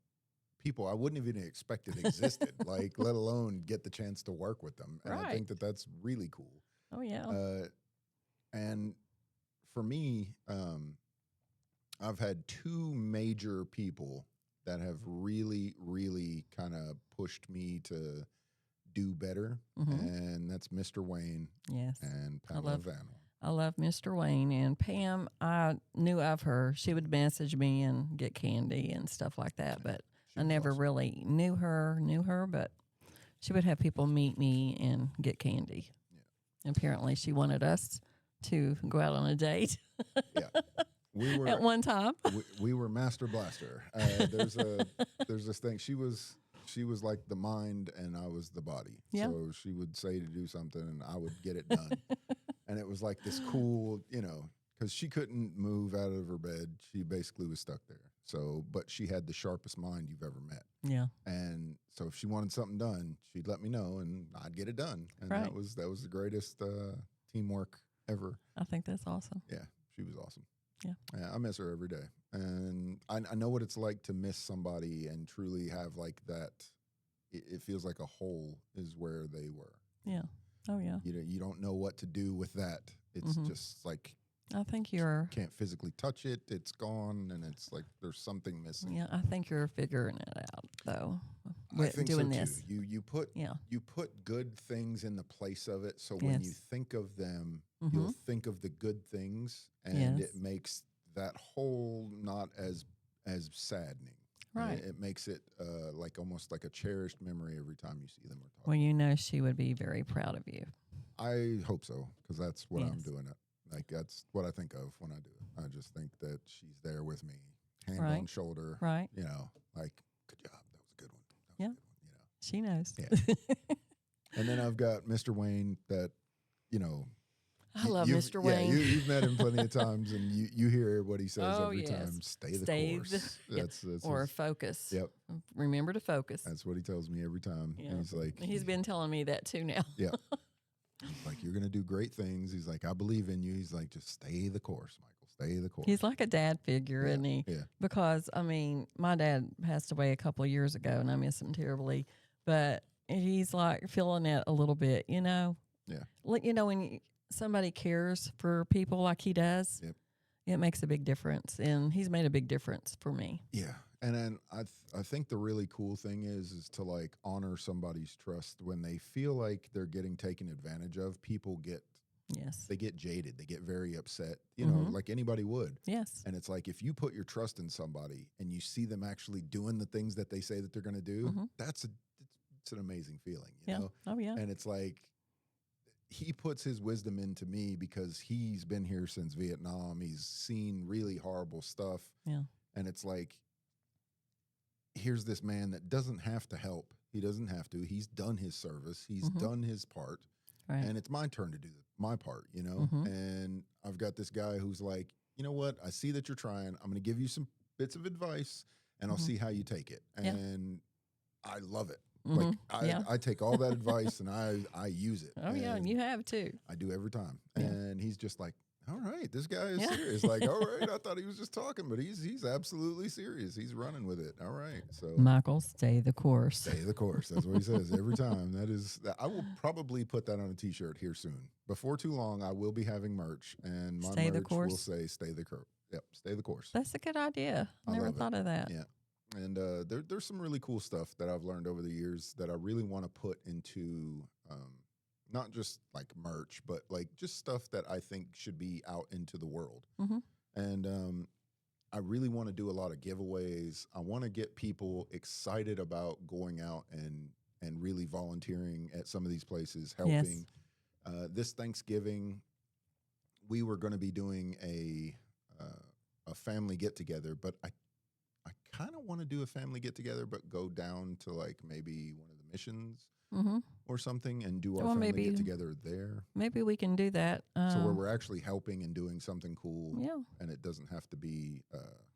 people I wouldn't have even expected existed, like let alone get the chance to work with them. And I think that that's really cool. Oh, yeah. And for me, I've had two major people that have really, really kind of pushed me to do better, and that's Mr. Wayne and Pamela Van Horn. I love Mr. Wayne. And Pam, I knew of her. She would message me and get candy and stuff like that, but I never really knew her, but she would have people meet me and get candy. Apparently, she wanted us to go out on a date. Yeah, we were at one time. we were Master Blaster. There's this thing. She was like the mind, and I was the body. Yeah. So she would say to do something, and I would get it done. And it was like this cool, because she couldn't move out of her bed. She basically was stuck there. So, but she had the sharpest mind you've ever met. Yeah. And so if she wanted something done, she'd let me know and I'd get it done. And that was the greatest teamwork ever. I think that's awesome. Yeah, she was awesome. Yeah. I miss her every day. And I know what it's like to miss somebody and truly have like that. It feels like a hole is where they were. Yeah. Oh, yeah. You don't know what to do with that. It's just like, I think can't physically touch it. It's gone, and it's like there's something missing. Yeah, I think you're figuring it out though. I think doing so this. too. You put good things in the place of it, so when you think of them, you'll think of the good things, and it makes that whole not as saddening. Right. It makes it like almost like a cherished memory every time you see them or talk. Well, she would be very proud of you. I hope so, because that's what I'm doing. Like, that's what I think of when I do it. I just think that she's there with me, hand on shoulder. Right. Like, good job. That was a good one. That was a good one. She knows. Yeah. And then I've got Mr. Wayne that, I love Mr. Wayne. Yeah, you've met him plenty of times, and you hear what he says every time. Stay the course. That's or focus. Yep. Remember to focus. That's what he tells me every time. Yeah. He's like, he's been telling me that too now. Yeah. Like, you're going to do great things. He's like, I believe in you. He's like, just stay the course, Michael. Stay the course. He's like a dad figure, isn't he? Yeah. Because, my dad passed away a couple of years ago, and I miss him terribly. But he's like feeling it a little bit, Yeah. When somebody cares for people like he does, it makes a big difference. And he's made a big difference for me. Yeah. And then I think the really cool thing is to like honor somebody's trust when they feel like they're getting taken advantage of. People get they get jaded. They get very upset, like anybody would. Yes. And it's like, if you put your trust in somebody and you see them actually doing the things that they say that they're going to do, it's an amazing feeling, you know? Oh, yeah. And it's like, he puts his wisdom into me because he's been here since Vietnam. He's seen really horrible stuff. Yeah. And it's like, here's this man that doesn't have to help. He doesn't have to. He's done his service. He's done his part. Right. And it's my turn to do my part, And I've got this guy who's like, you know what? I see that you're trying. I'm going to give you some bits of advice, and I'll see how you take it. Yeah. And I love it. Mm-hmm. Like I take all that advice and I use it. Oh, yeah, and you have too. I do every time. Yeah. And he's just like, all right, this guy is serious. Like, all right, I thought he was just talking, but he's absolutely serious. He's running with it. All right. So Michael, stay the course. Stay the course. That's what he says every time. I will probably put that on a t-shirt here soon. Before too long, I will be having merch, and my merch will say "Stay the course." Yep, stay the course. That's a good idea. I never thought of that. Yeah. And there's some really cool stuff that I've learned over the years that I really want to put into not just like merch, but like just stuff that I think should be out into the world. Mm-hmm. And I really want to do a lot of giveaways. I want to get people excited about going out and really volunteering at some of these places, helping. Yes. This Thanksgiving, we were going to be doing a family get together, but I kind of want to do a family get together, but go down to like maybe one of the missions or something and do our family get together there. Maybe we can do that. So where we're actually helping and doing something cool. Yeah. And it doesn't have to be,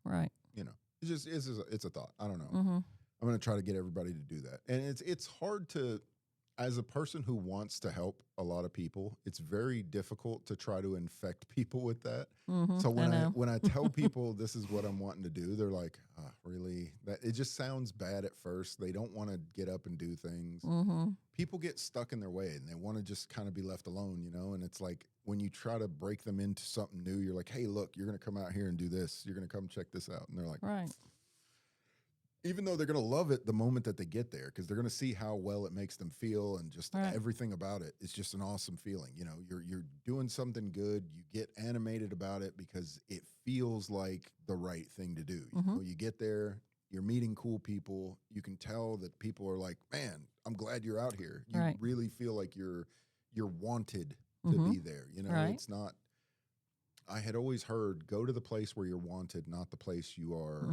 right. You know, it's a thought. I don't know. Mm-hmm. I'm going to try to get everybody to do that. And it's hard to, as a person who wants to help a lot of people, it's very difficult to try to infect people with that. Mm-hmm. So when I tell people this is what I'm wanting to do, they're like, oh, really? That it just sounds bad at first. They don't want to get up and do things. Mm-hmm. People get stuck in their way and they want to just kind of be left alone, you know? And it's like when you try to break them into something new, you're like, hey, look, you're going to come out here and do this. You're going to come check this out. And they're like, right. Even though they're going to love it the moment that they get there, because they're going to see how well it makes them feel and just everything about it. It's just an awesome feeling. You know, you're doing something good. You get animated about it because it feels like the right thing to do. You know, you get there, you're meeting cool people. You can tell that people are like, man, I'm glad you're out here. You really feel like you're wanted to be there. You know, it's not. I had always heard, go to the place where you're wanted, not the place you are.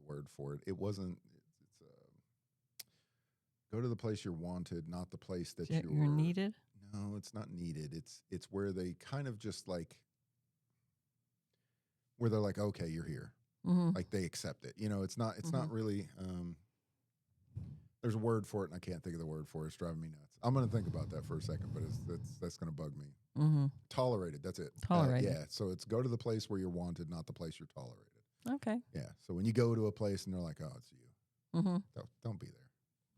Word for it. It wasn't. It's go to the place you're wanted, not the place that you're needed. No, it's not needed. It's where they kind of just like where they're like, okay, you're here. Like they accept it. You know, it's not really. There's a word for it, and I can't think of the word for it. It's driving me nuts. I'm going to think about that for a second, but that's going to bug me. Tolerated. That's it. Tolerated. Yeah. So it's go to the place where you're wanted, not the place you're tolerated. Okay. Yeah. So when you go to a place and they're like, "Oh, it's you," don't be there.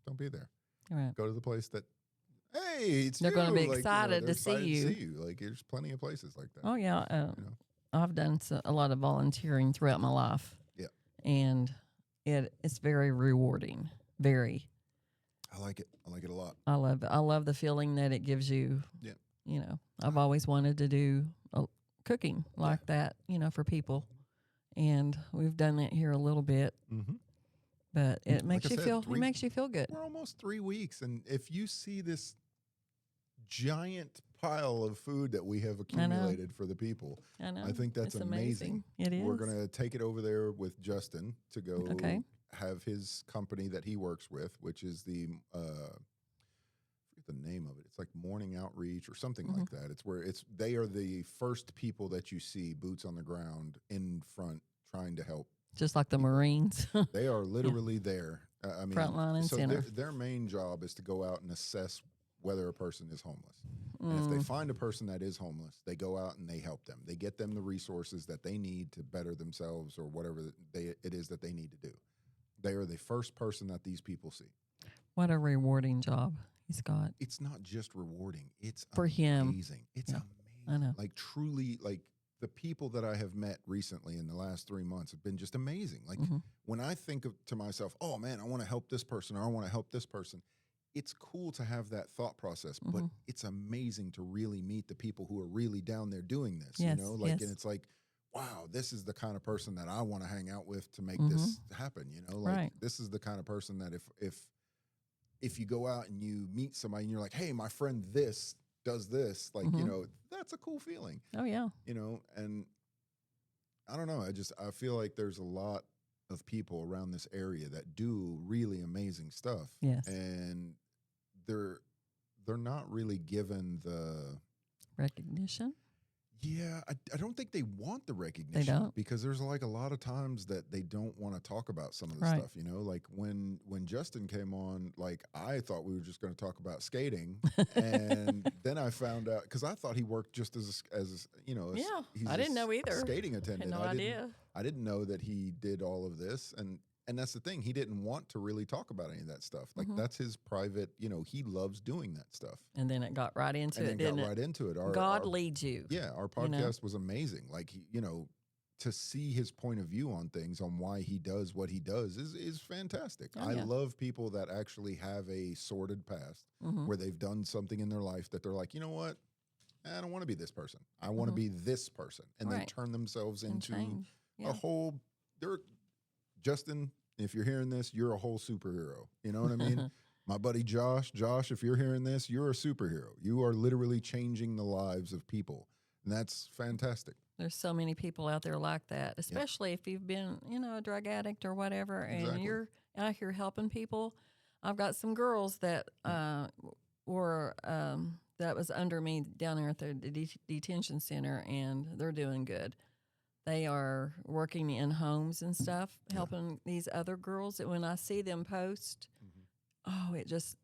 Don't be there. Right. Go to the place that, hey, it's they're you. going to be like, excited to see you. Like there's plenty of places like that. Oh yeah. I've done a lot of volunteering throughout my life. Yeah. And it's very rewarding. Very. I like it. I like it a lot. I love it. I love the feeling that it gives you. Yeah. You know, I've always wanted to do cooking like that. You know, for people. And we've done that here a little bit, but it makes it makes you feel good. We're almost 3 weeks, and if you see this giant pile of food that we have accumulated for the people, I think that's amazing. It is. We're gonna take it over there with Justin to go have his company that he works with, which is the name of it. It's like Morning Outreach or something like that. It's where they are the first people that you see boots on the ground in front trying to help. Just like the Marines. They are literally there. I mean, front line and center. Their main job is to go out and assess whether a person is homeless. And if they find a person that is homeless, they go out and they help them. They get them the resources that they need to better themselves or whatever it is that they need to do. They are the first person that these people see. What a rewarding job he's got. It's not just rewarding. It's for amazing. Him. It's amazing. I know. Like truly, like the people that I have met recently in the last 3 months have been just amazing. Like when I think to myself, oh man, I want to help this person or I want to help this person. It's cool to have that thought process, but it's amazing to really meet the people who are really down there doing this, you know, like, and it's like, wow, this is the kind of person that I want to hang out with to make this happen. You know, like this is the kind of person that if you go out and you meet somebody and you're like, hey, my friend this does this, like, you know, that's a cool feeling. Oh, yeah. You know, and I don't know. I feel like there's a lot of people around this area that do really amazing stuff. Yes. And they're not really given the recognition. Yeah, I don't think they want the They recognition don't. because there's like a lot of times that they don't want to talk about some of the Right. stuff, you know, like when Justin came on, like I thought we were just going to talk about skating, and then I found out because I thought he worked just as you know, Yeah, he's I didn't know a either. skating Had attendant. no idea. I didn't know that he did all of this, and that's the thing. He didn't want to really talk about any of that stuff. Like that's his private, you know, he loves doing that stuff. And then it got right into And it, then got didn't right it? into it. God leads you. Yeah, our You know? podcast was amazing. Like he, you know, to see his point of view on things, on why he does what he does is fantastic. Oh, I yeah. love people that actually have a sordid past where they've done something in their life that they're like, you know what? I don't want to be this person. I want to be this person. And they Right. turn themselves And into change. Yeah. a whole Justin, if you're hearing this, you're a whole superhero. You know what I mean? My buddy Josh, if you're hearing this, you're a superhero. You are literally changing the lives of people. And that's fantastic. There's so many people out there like that, especially if you've been, you know, a drug addict or whatever, and Exactly. you're out here helping people. I've got some girls that were that was under me down there at the detention center, and they're doing good. They are working in homes and stuff, helping these other girls. And when I see them post, oh, it just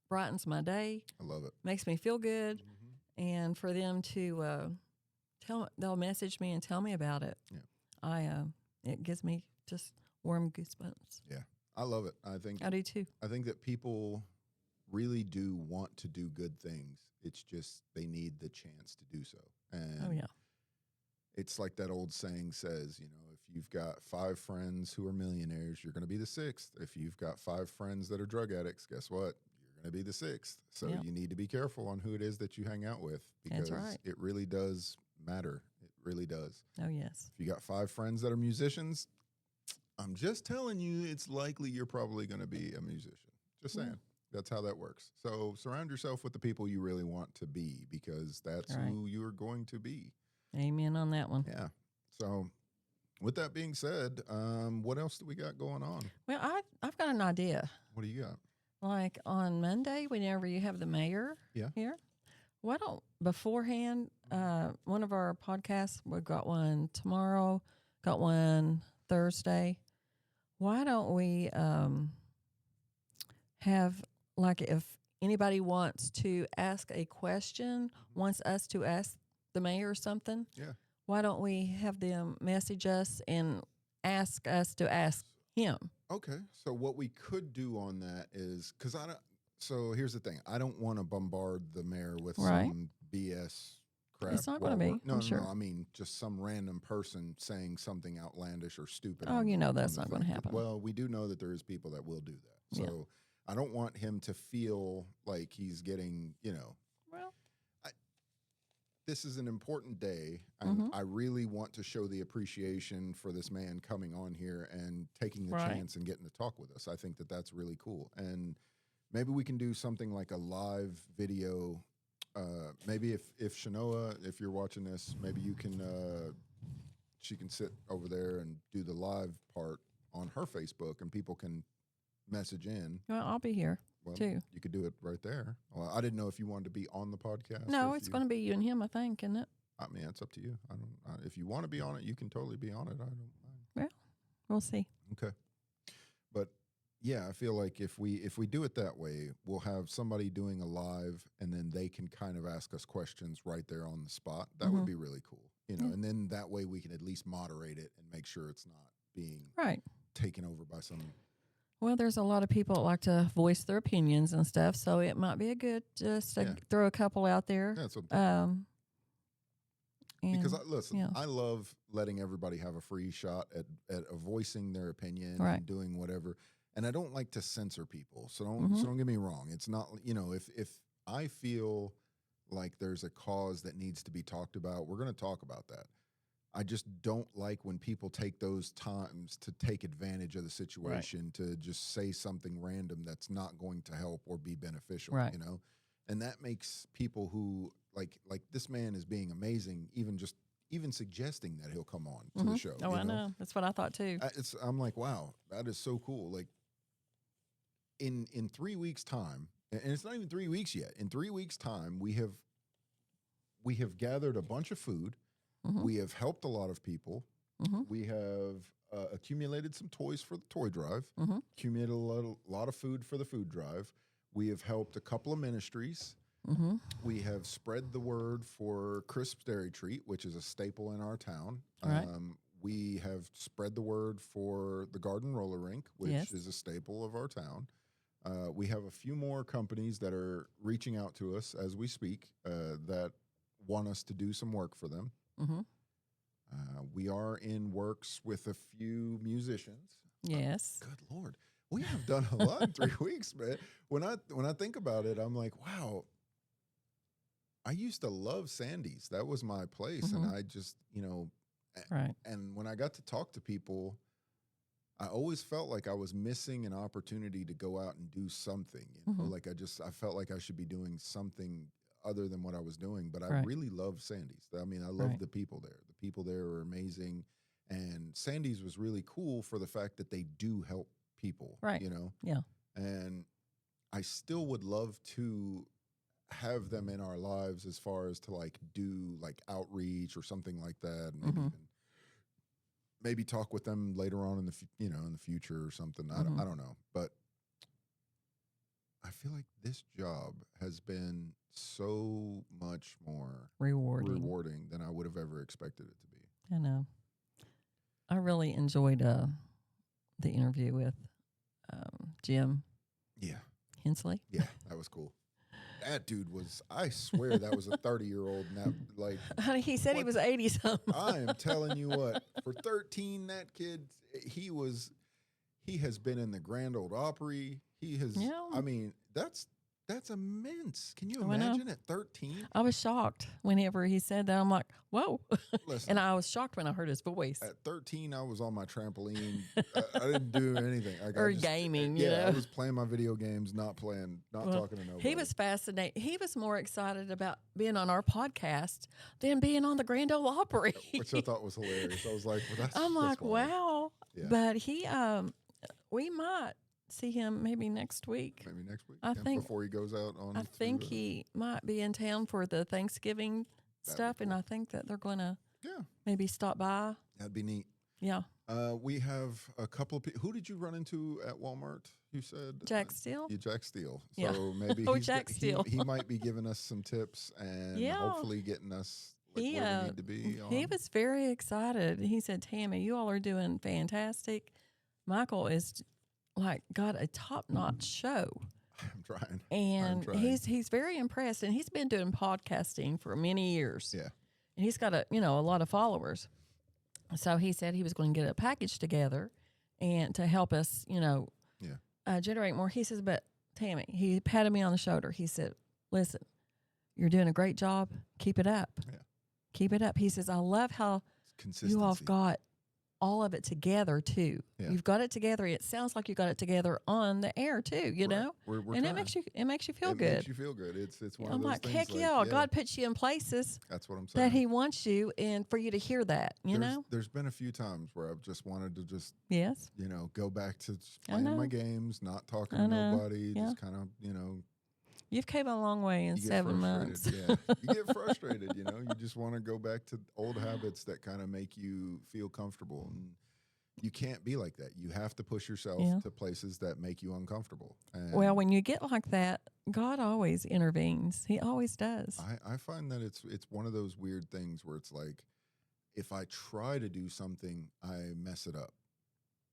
brightens my day. I love it. Makes me feel good, and for them to they'll message me and tell me about it. Yeah. It gives me just warm goosebumps. Yeah. I love it. I do too. I think that people really do want to do good things. It's just they need the chance to do so. And Oh yeah. it's like that old saying says, you know, if you've got 5 friends who are millionaires, you're going to be the 6th. If you've got 5 friends that are drug addicts, guess what? You're going to be the 6th. So Yep. you need to be careful on who it is that you hang out with because That's right. it really does matter. It really does. Oh yes. If you got 5 friends that are musicians, I'm just telling you, it's likely you're probably going to be a musician. Just saying. That's how that works. So surround yourself with the people you really want to be because that's Right. who you're going to be. Amen on that one. Yeah. So with that being said, what else do we got going on? Well, I've got an idea. What do you got? Like on Monday, whenever you have the mayor here, why don't beforehand, one of our podcasts, we've got one tomorrow, got one Thursday. Why don't we have, like, if anybody wants to ask a question, wants us to ask the mayor or something, why don't we have them message us and ask us to ask him? Okay. So what we could do on that is, because I don't, so here's the thing. I don't want to bombard the mayor with some BS crap. It's not going to be. No, I'm sure. I mean, just some random person saying something outlandish or stupid. Oh, you know that's not going to happen. Well, we do know that there is people that will do that. So I don't want him to feel like he's getting, you know. Well, this is an important day, and I really want to show the appreciation for this man coming on here and taking the chance and getting to talk with us. I think that that's really cool. And maybe we can do something like a live video. Maybe if Shanoa, if you're watching this, maybe you can, she can sit over there and do the live part on her Facebook, and people can message in. Well, I'll be here too. You could do it right there. Well, I didn't know if you wanted to be on the podcast. No, it's going to be you and him, I think, isn't it? I mean, it's up to you. I don't. If you want to be on it, you can totally be on it. I don't mind. Well, we'll see. Okay, but yeah, I feel like if we do it that way, we'll have somebody doing a live, and then they can kind of ask us questions right there on the spot. That would be really cool, you know. And then that way we can at least moderate it and make sure it's not being taken over by some. Well, there's a lot of people that like to voice their opinions and stuff, so it might be a good just to throw a couple out there. That's what because I love letting everybody have a free shot at voicing their opinion and doing whatever. And I don't like to censor people, so don't get me wrong. It's not, you know, if I feel like there's a cause that needs to be talked about, we're going to talk about that. I just don't like when people take those times to take advantage of the situation to just say something random that's not going to help or be beneficial, you know? And that makes people who like this man is being amazing, even suggesting that he'll come on to the show. Oh, I know. That's what I thought too. I'm like, wow, that is so cool. Like in 3 weeks' time, and it's not even 3 weeks yet. In 3 weeks' time, we have gathered a bunch of food. We have helped a lot of people. We have accumulated some toys for the toy drive, accumulated a lot of food for the food drive. We have helped a couple of ministries. We have spread the word for Crisp's Dairy Treat, which is a staple in our town. Right. We have spread the word for the Garden Roller Rink, which is a staple of our town. We have a few more companies that are reaching out to us as we speak that want us to do some work for them. We are in works with a few musicians. Yes. Good Lord. We have done a lot in 3 weeks, man. When I think about it, I'm like, wow, I used to love Sandy's. That was my place. And I just, right. And when I got to talk to people, I always felt like I was missing an opportunity to go out and do something. Like I felt like I should be doing something other than what I was doing. But I really love Sandy's. I mean, I love the people there. The people there are amazing. And Sandy's was really cool for the fact that they do help people. Right. Yeah. And I still would love to have them in our lives as far as to like do like outreach or something like that. And maybe talk with them later on in the in the future or something. I don't know, but I feel like this job has been so much more rewarding than I would have ever expected it to be. I know. I really enjoyed the interview with Jim. Yeah. Hensley. Yeah, that was cool. That dude was, I swear that was a 30-year-old. Like, Honey, he said he was 80-something. I am telling you what, for 13, that kid, he has been in the Grand Ole Opry. He has, I mean, that's immense. Can you imagine at 13? I was shocked whenever he said that. I'm like, whoa. Listen, and I was shocked when I heard his voice. At 13, I was on my trampoline. I didn't do anything. Or gaming, you know. I was playing my video games, not talking to nobody. He was fascinated. He was more excited about being on our podcast than being on the Grand Ole Opry. Which I thought was hilarious. I was like, well, I'm like, wow. Yeah. But he, we might see him maybe next week. Maybe next week. I think before he goes out on. I think he might be in town for the Thanksgiving stuff, and I think that they're going to maybe stop by. That'd be neat. Yeah. We have a couple of people. Who did you run into at Walmart? You said Jack Steele. Yeah, Jack Steele. Yeah. So maybe Jack Steele. He might be giving us some tips and hopefully getting us where we need to be. He was very excited. He said, "Tammie, you all are doing fantastic. Michael is." Got a top-notch show. I'm trying. And he's very impressed, and he's been doing podcasting for many years. Yeah. And he's got a lot of followers. So he said he was going to get a package together and to help us, generate more. He says, but Tammie, he patted me on the shoulder. He said, "Listen, you're doing a great job. Keep it up. Yeah. Keep it up." He says, "I love how you all have got all of it together too. Yeah. You've got it together. It sounds like you got it together on the air too. You know, we're and trying. it makes you feel good. It makes you feel good. It's one I'm of those like, things. heck yeah, God puts you in places. That's what I'm saying. That He wants you, and for you to hear that, you know. There's been a few times where I've just wanted to go back to playing my games, not talking to nobody, just kind of You've came a long way in 7 months. Yeah, you get frustrated. You just want to go back to old habits that kind of make you feel comfortable. And you can't be like that. You have to push yourself to places that make you uncomfortable. And well, when you get like that, God always intervenes. He always does. I find that it's one of those weird things where it's like, if I try to do something, I mess it up.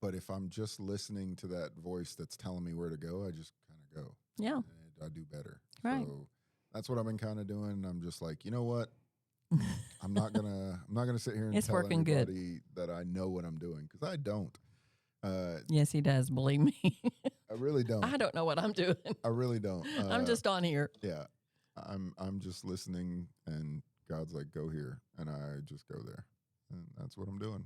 But if I'm just listening to that voice that's telling me where to go, I just kind of go. Yeah. And I do better. Right. So that's what I've been kind of doing. I'm just like, you know what? I'm not gonna sit here and tell everybody that I know what I'm doing, because I don't. Yes, he does. Believe me. I really don't. I don't know what I'm doing. I really don't. I'm just on here. Yeah, I'm just listening, and God's like, go here, and I just go there, and that's what I'm doing.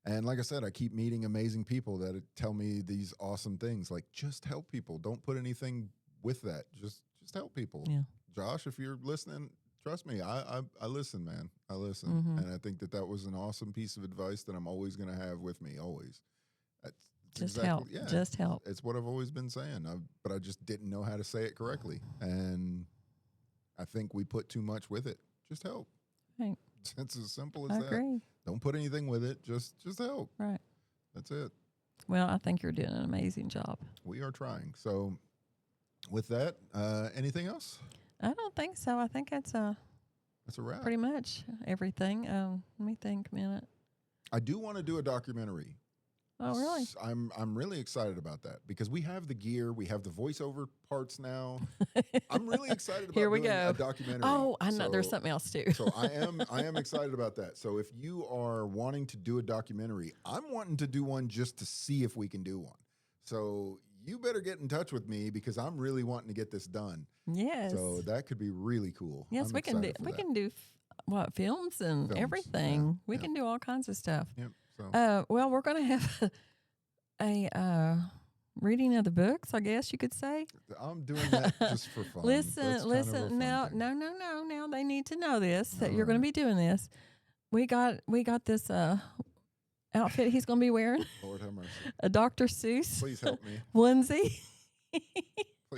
And like I said, I keep meeting amazing people that tell me these awesome things, like just help people. Don't put anything with that. Just help people. Yeah. Josh, if you're listening, trust me, I listen, man. I listen. Mm-hmm. And I think that was an awesome piece of advice that I'm always going to have with me, always. Just help. Yeah, just help. It's what I've always been saying, but I just didn't know how to say it correctly. And I think we put too much with it. Just help. Right. It's as simple as I that. agree. Don't put anything with it. Just help. Right. That's it. Well, I think you're doing an amazing job. We are trying. So, with that, anything else? I don't think so. I think that's a wrap. Pretty much everything. Let me think a minute. I do want to do a documentary. Oh, really? I'm really excited about that because we have the gear, we have the voiceover parts now. I'm really excited about doing a documentary. Oh, I know there's something else too. So I am excited about that. So if you are wanting to do a documentary, I'm wanting to do one just to see if we can do one. So you better get in touch with me because I'm really wanting to get this done. Yes. So that could be really cool. Yes, we can do. We can do films and everything. Yeah, we can do all kinds of stuff. Yep. So. Well, we're going to have a reading of the books, I guess you could say. I'm doing that just for fun. Listen. Now, Now they need to know this that you're going to be doing this. We got this outfit he's going to be wearing. Lord have mercy. A Dr. Seuss. Please help me. Onesie. Please help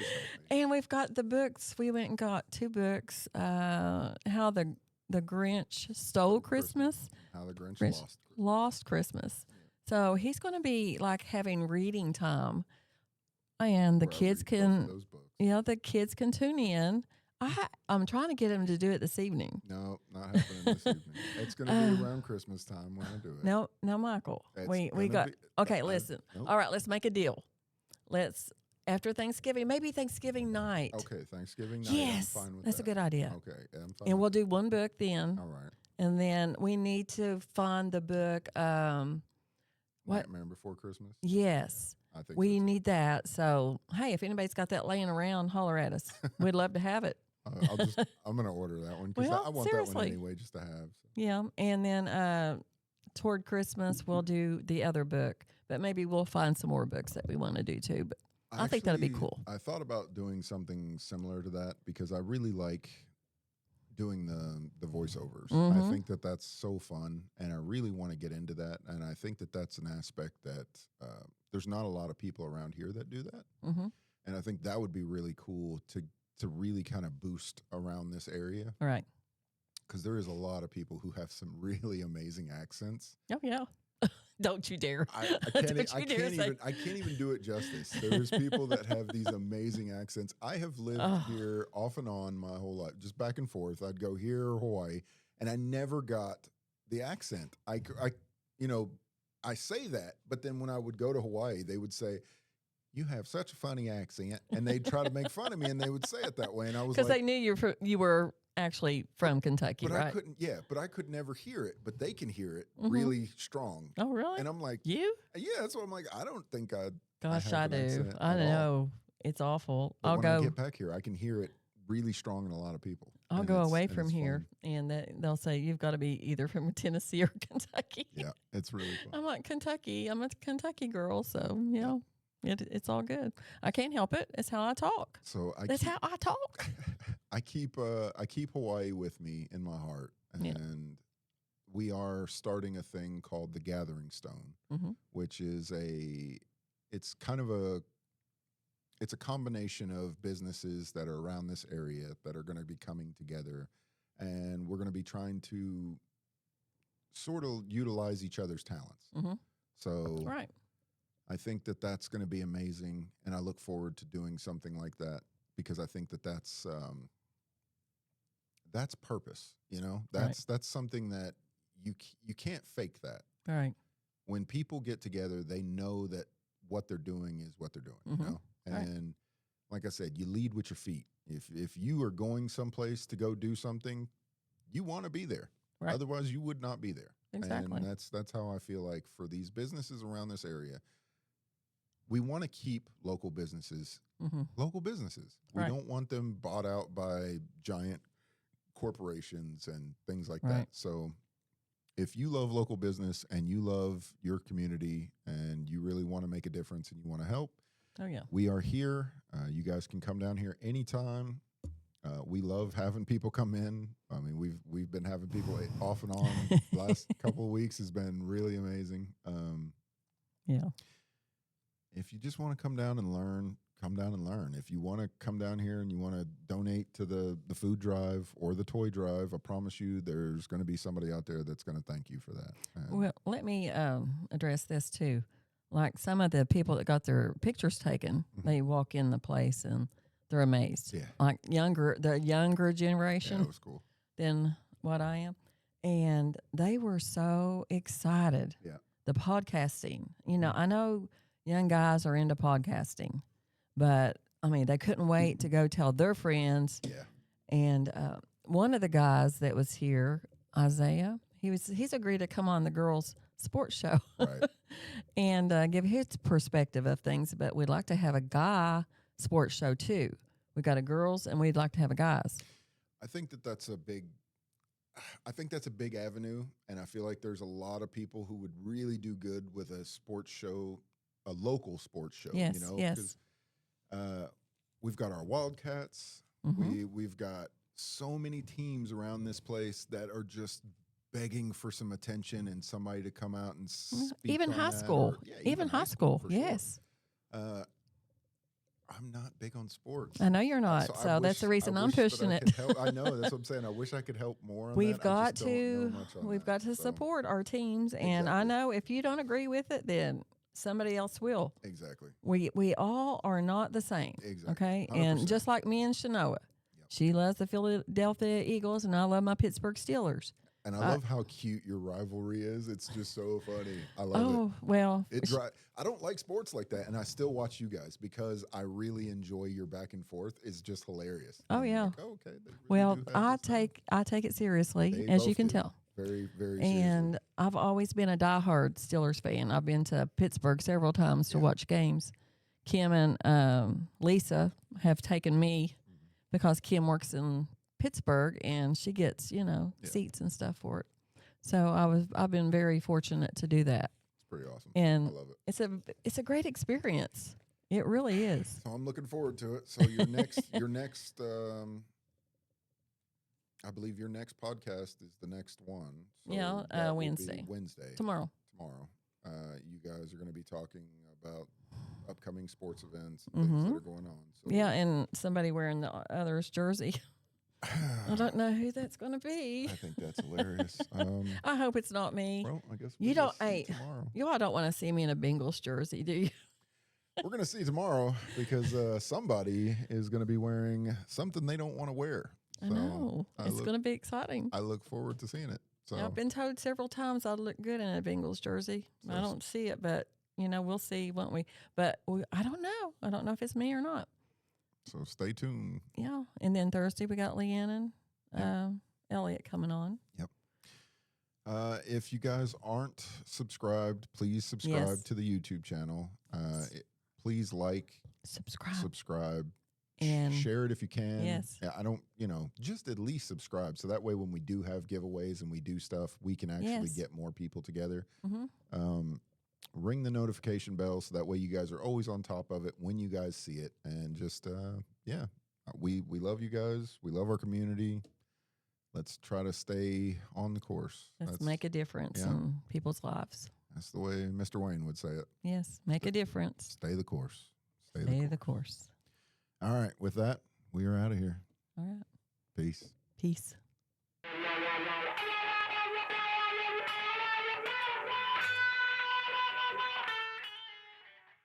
me. And we've got the books. We went and got 2 books. How the Grinch Stole Christmas. How the Grinch Lost Christmas. So he's going to be like having reading time, and the kids can, the kids can tune in. I'm trying to get him to do it this evening. No, not happening this evening. It's going to be around Christmas time when I do it. No, Michael. We got listen. Nope. All right, let's make a deal. After Thanksgiving, maybe Thanksgiving night. Okay, Thanksgiving night. Yes, I'm fine with that's a good idea. Okay, I'm fine. And we'll do one book then. All right. And then we need to find the book. Nightmare Before Christmas? Yes. I think we need that. So, hey, if anybody's got that laying around, holler at us. We'd love to have it. I'm going to order that one because I want that one anyway just to have. So. Yeah. And then toward Christmas, we'll do the other book. But maybe we'll find some more books that we want to do too. But I think that'd be cool. I thought about doing something similar to that because I really like doing the voiceovers. Mm-hmm. I think that's so fun, and I really want to get into that. And I think that's an aspect that there's not a lot of people around here that do that. Mm-hmm. And I think that would be really cool to really kind of boost around this area. Right. Because there is a lot of people who have some really amazing accents. Oh, yeah. Don't you dare. I can't even do it justice. There's people that have these amazing accents. I have lived here off and on my whole life, just back and forth. I'd go here or Hawaii, and I never got the accent. I say that, but then when I would go to Hawaii, they would say, "You have such a funny accent," and they'd try to make fun of me, and they would say it that way, and I was because they knew you were actually from Kentucky, but right? I could never hear it, but they can hear it really strong. Oh, really? And I'm like, you? Yeah, that's what I'm like. I don't think I'd. Gosh, I do. I know. It's awful. But when I get back here, I can hear it really strong in a lot of people. I'll go away from here, and they'll say, you've got to be either from Tennessee or Kentucky. Yeah, it's really fun. I'm like, Kentucky. I'm a Kentucky girl, so, it's all good. I can't help it. It's how I talk. So That's how I talk. I keep Hawaii with me in my heart, and we are starting a thing called the Gathering Stone, which is it's a combination of businesses that are around this area that are going to be coming together, and we're going to be trying to sort of utilize each other's talents. Mm-hmm. So right. I think that's going to be amazing, and I look forward to doing something like that because I think that's purpose. That's something that you can't fake that. Right. When people get together, they know that what they're doing is what they're doing. Mm-hmm. And like I said, you lead with your feet. If you are going someplace to go do something, you want to be there. Right. Otherwise, you would not be there. Exactly. And that's how I feel like for these businesses around this area. We want to keep local businesses. Local businesses. We don't want them bought out by giant corporations and things like that. So if you love local business and you love your community and you really want to make a difference and you want to help, we are here. You guys can come down here anytime. We love having people come in. I mean, we've been having people off and on. The last couple of weeks has been really amazing. If you just want to come down and learn, come down and learn. If you want to come down here and you want to donate to the food drive or the toy drive, I promise you there's going to be somebody out there that's going to thank you for that. And Well, let me address this too. Like some of the people that got their pictures taken, they walk in the place and they're amazed. Yeah. Like the younger yeah, generation it was cool. than what I am. And they were so excited. Yeah. The podcasting. I know young guys are into podcasting, but I mean, they couldn't wait to go tell their friends. Yeah. And one of the guys that was here, Isaiah, he's agreed to come on the girls' sports show Right. and give his perspective of things. But we'd like to have a guy sports show too. We got a girls, and we'd like to have a guys. I think that's a big avenue, and I feel like there's a lot of people who would really do good with a sports show, a local sports show. Yes, yes. 'Cause, we've got our Wildcats. We've got so many teams around this place that are just begging for some attention and somebody to come out and speak. Even on high that, school. or, Even high school. for sure. Yes. I'm not big on sports. I know you're not. I So that's wish- the reason I I'm wish that pushing I it. could help. I know, that's what I'm saying. I wish I could help more on We've that. I got just don't know to much on we've that, got to so. support our teams, and I Exactly. know if you don't agree with it, then somebody else will. Exactly. We all are not the same. Exactly. Okay, 100%. and just like me and Shanoa, she loves the Philadelphia Eagles, and I love my Pittsburgh Steelers. And I love how cute your rivalry is. It's just so funny. I love it. Oh well, I don't like sports like that, and I still watch you guys because I really enjoy your back and forth. It's just hilarious. Oh, And I'm yeah. like, oh, okay. They really well, do have I this thing. take it seriously, They as you both can do. tell. Very, very And seriously. I've always been a diehard Steelers fan. I've been to Pittsburgh several times to watch games. Kim and Lisa have taken me because Kim works in Pittsburgh and she gets, seats and stuff for it. So I've been very fortunate to do that. It's pretty awesome. And I love it. it's a great experience. It really is. So I'm looking forward to it. So your next I believe your next podcast is the next one. So Yeah, that will be Wednesday. Wednesday. Tomorrow. You guys are going to be talking about upcoming sports events and things that are going on. So Yeah, and somebody wearing the others jersey. I don't know who that's going to be. I think that's hilarious. I hope it's not me. Well, I guess You we'll don't. see Hey, tomorrow. you all don't want to see me in a Bengals jersey, do you? We're going to see tomorrow because somebody is going to be wearing something they don't want to wear. I know. It's going to be exciting. I look forward to seeing it. So I've been told several times I look good in a Bengals jersey. I don't see it, but we'll see, won't we? But I don't know. I don't know if it's me or not. So stay tuned. Yeah, and then Thursday we got Leanne and Elliot coming on. Yep. If you guys aren't subscribed, please subscribe to the YouTube channel. Please subscribe, and share it if you can. Yes. I don't, just at least subscribe. So that way when we do have giveaways and we do stuff, we can actually get more people together. Ring the notification bell so that way you guys are always on top of it when you guys see it. And just, we love you guys. We love our community. Let's try to stay on the course. Let's make a difference in people's lives. That's the way Mr. Wayne would say it. Yes, make a difference. Stay the course. Stay the course. All right. With that, we are out of here. All right. Peace. Peace.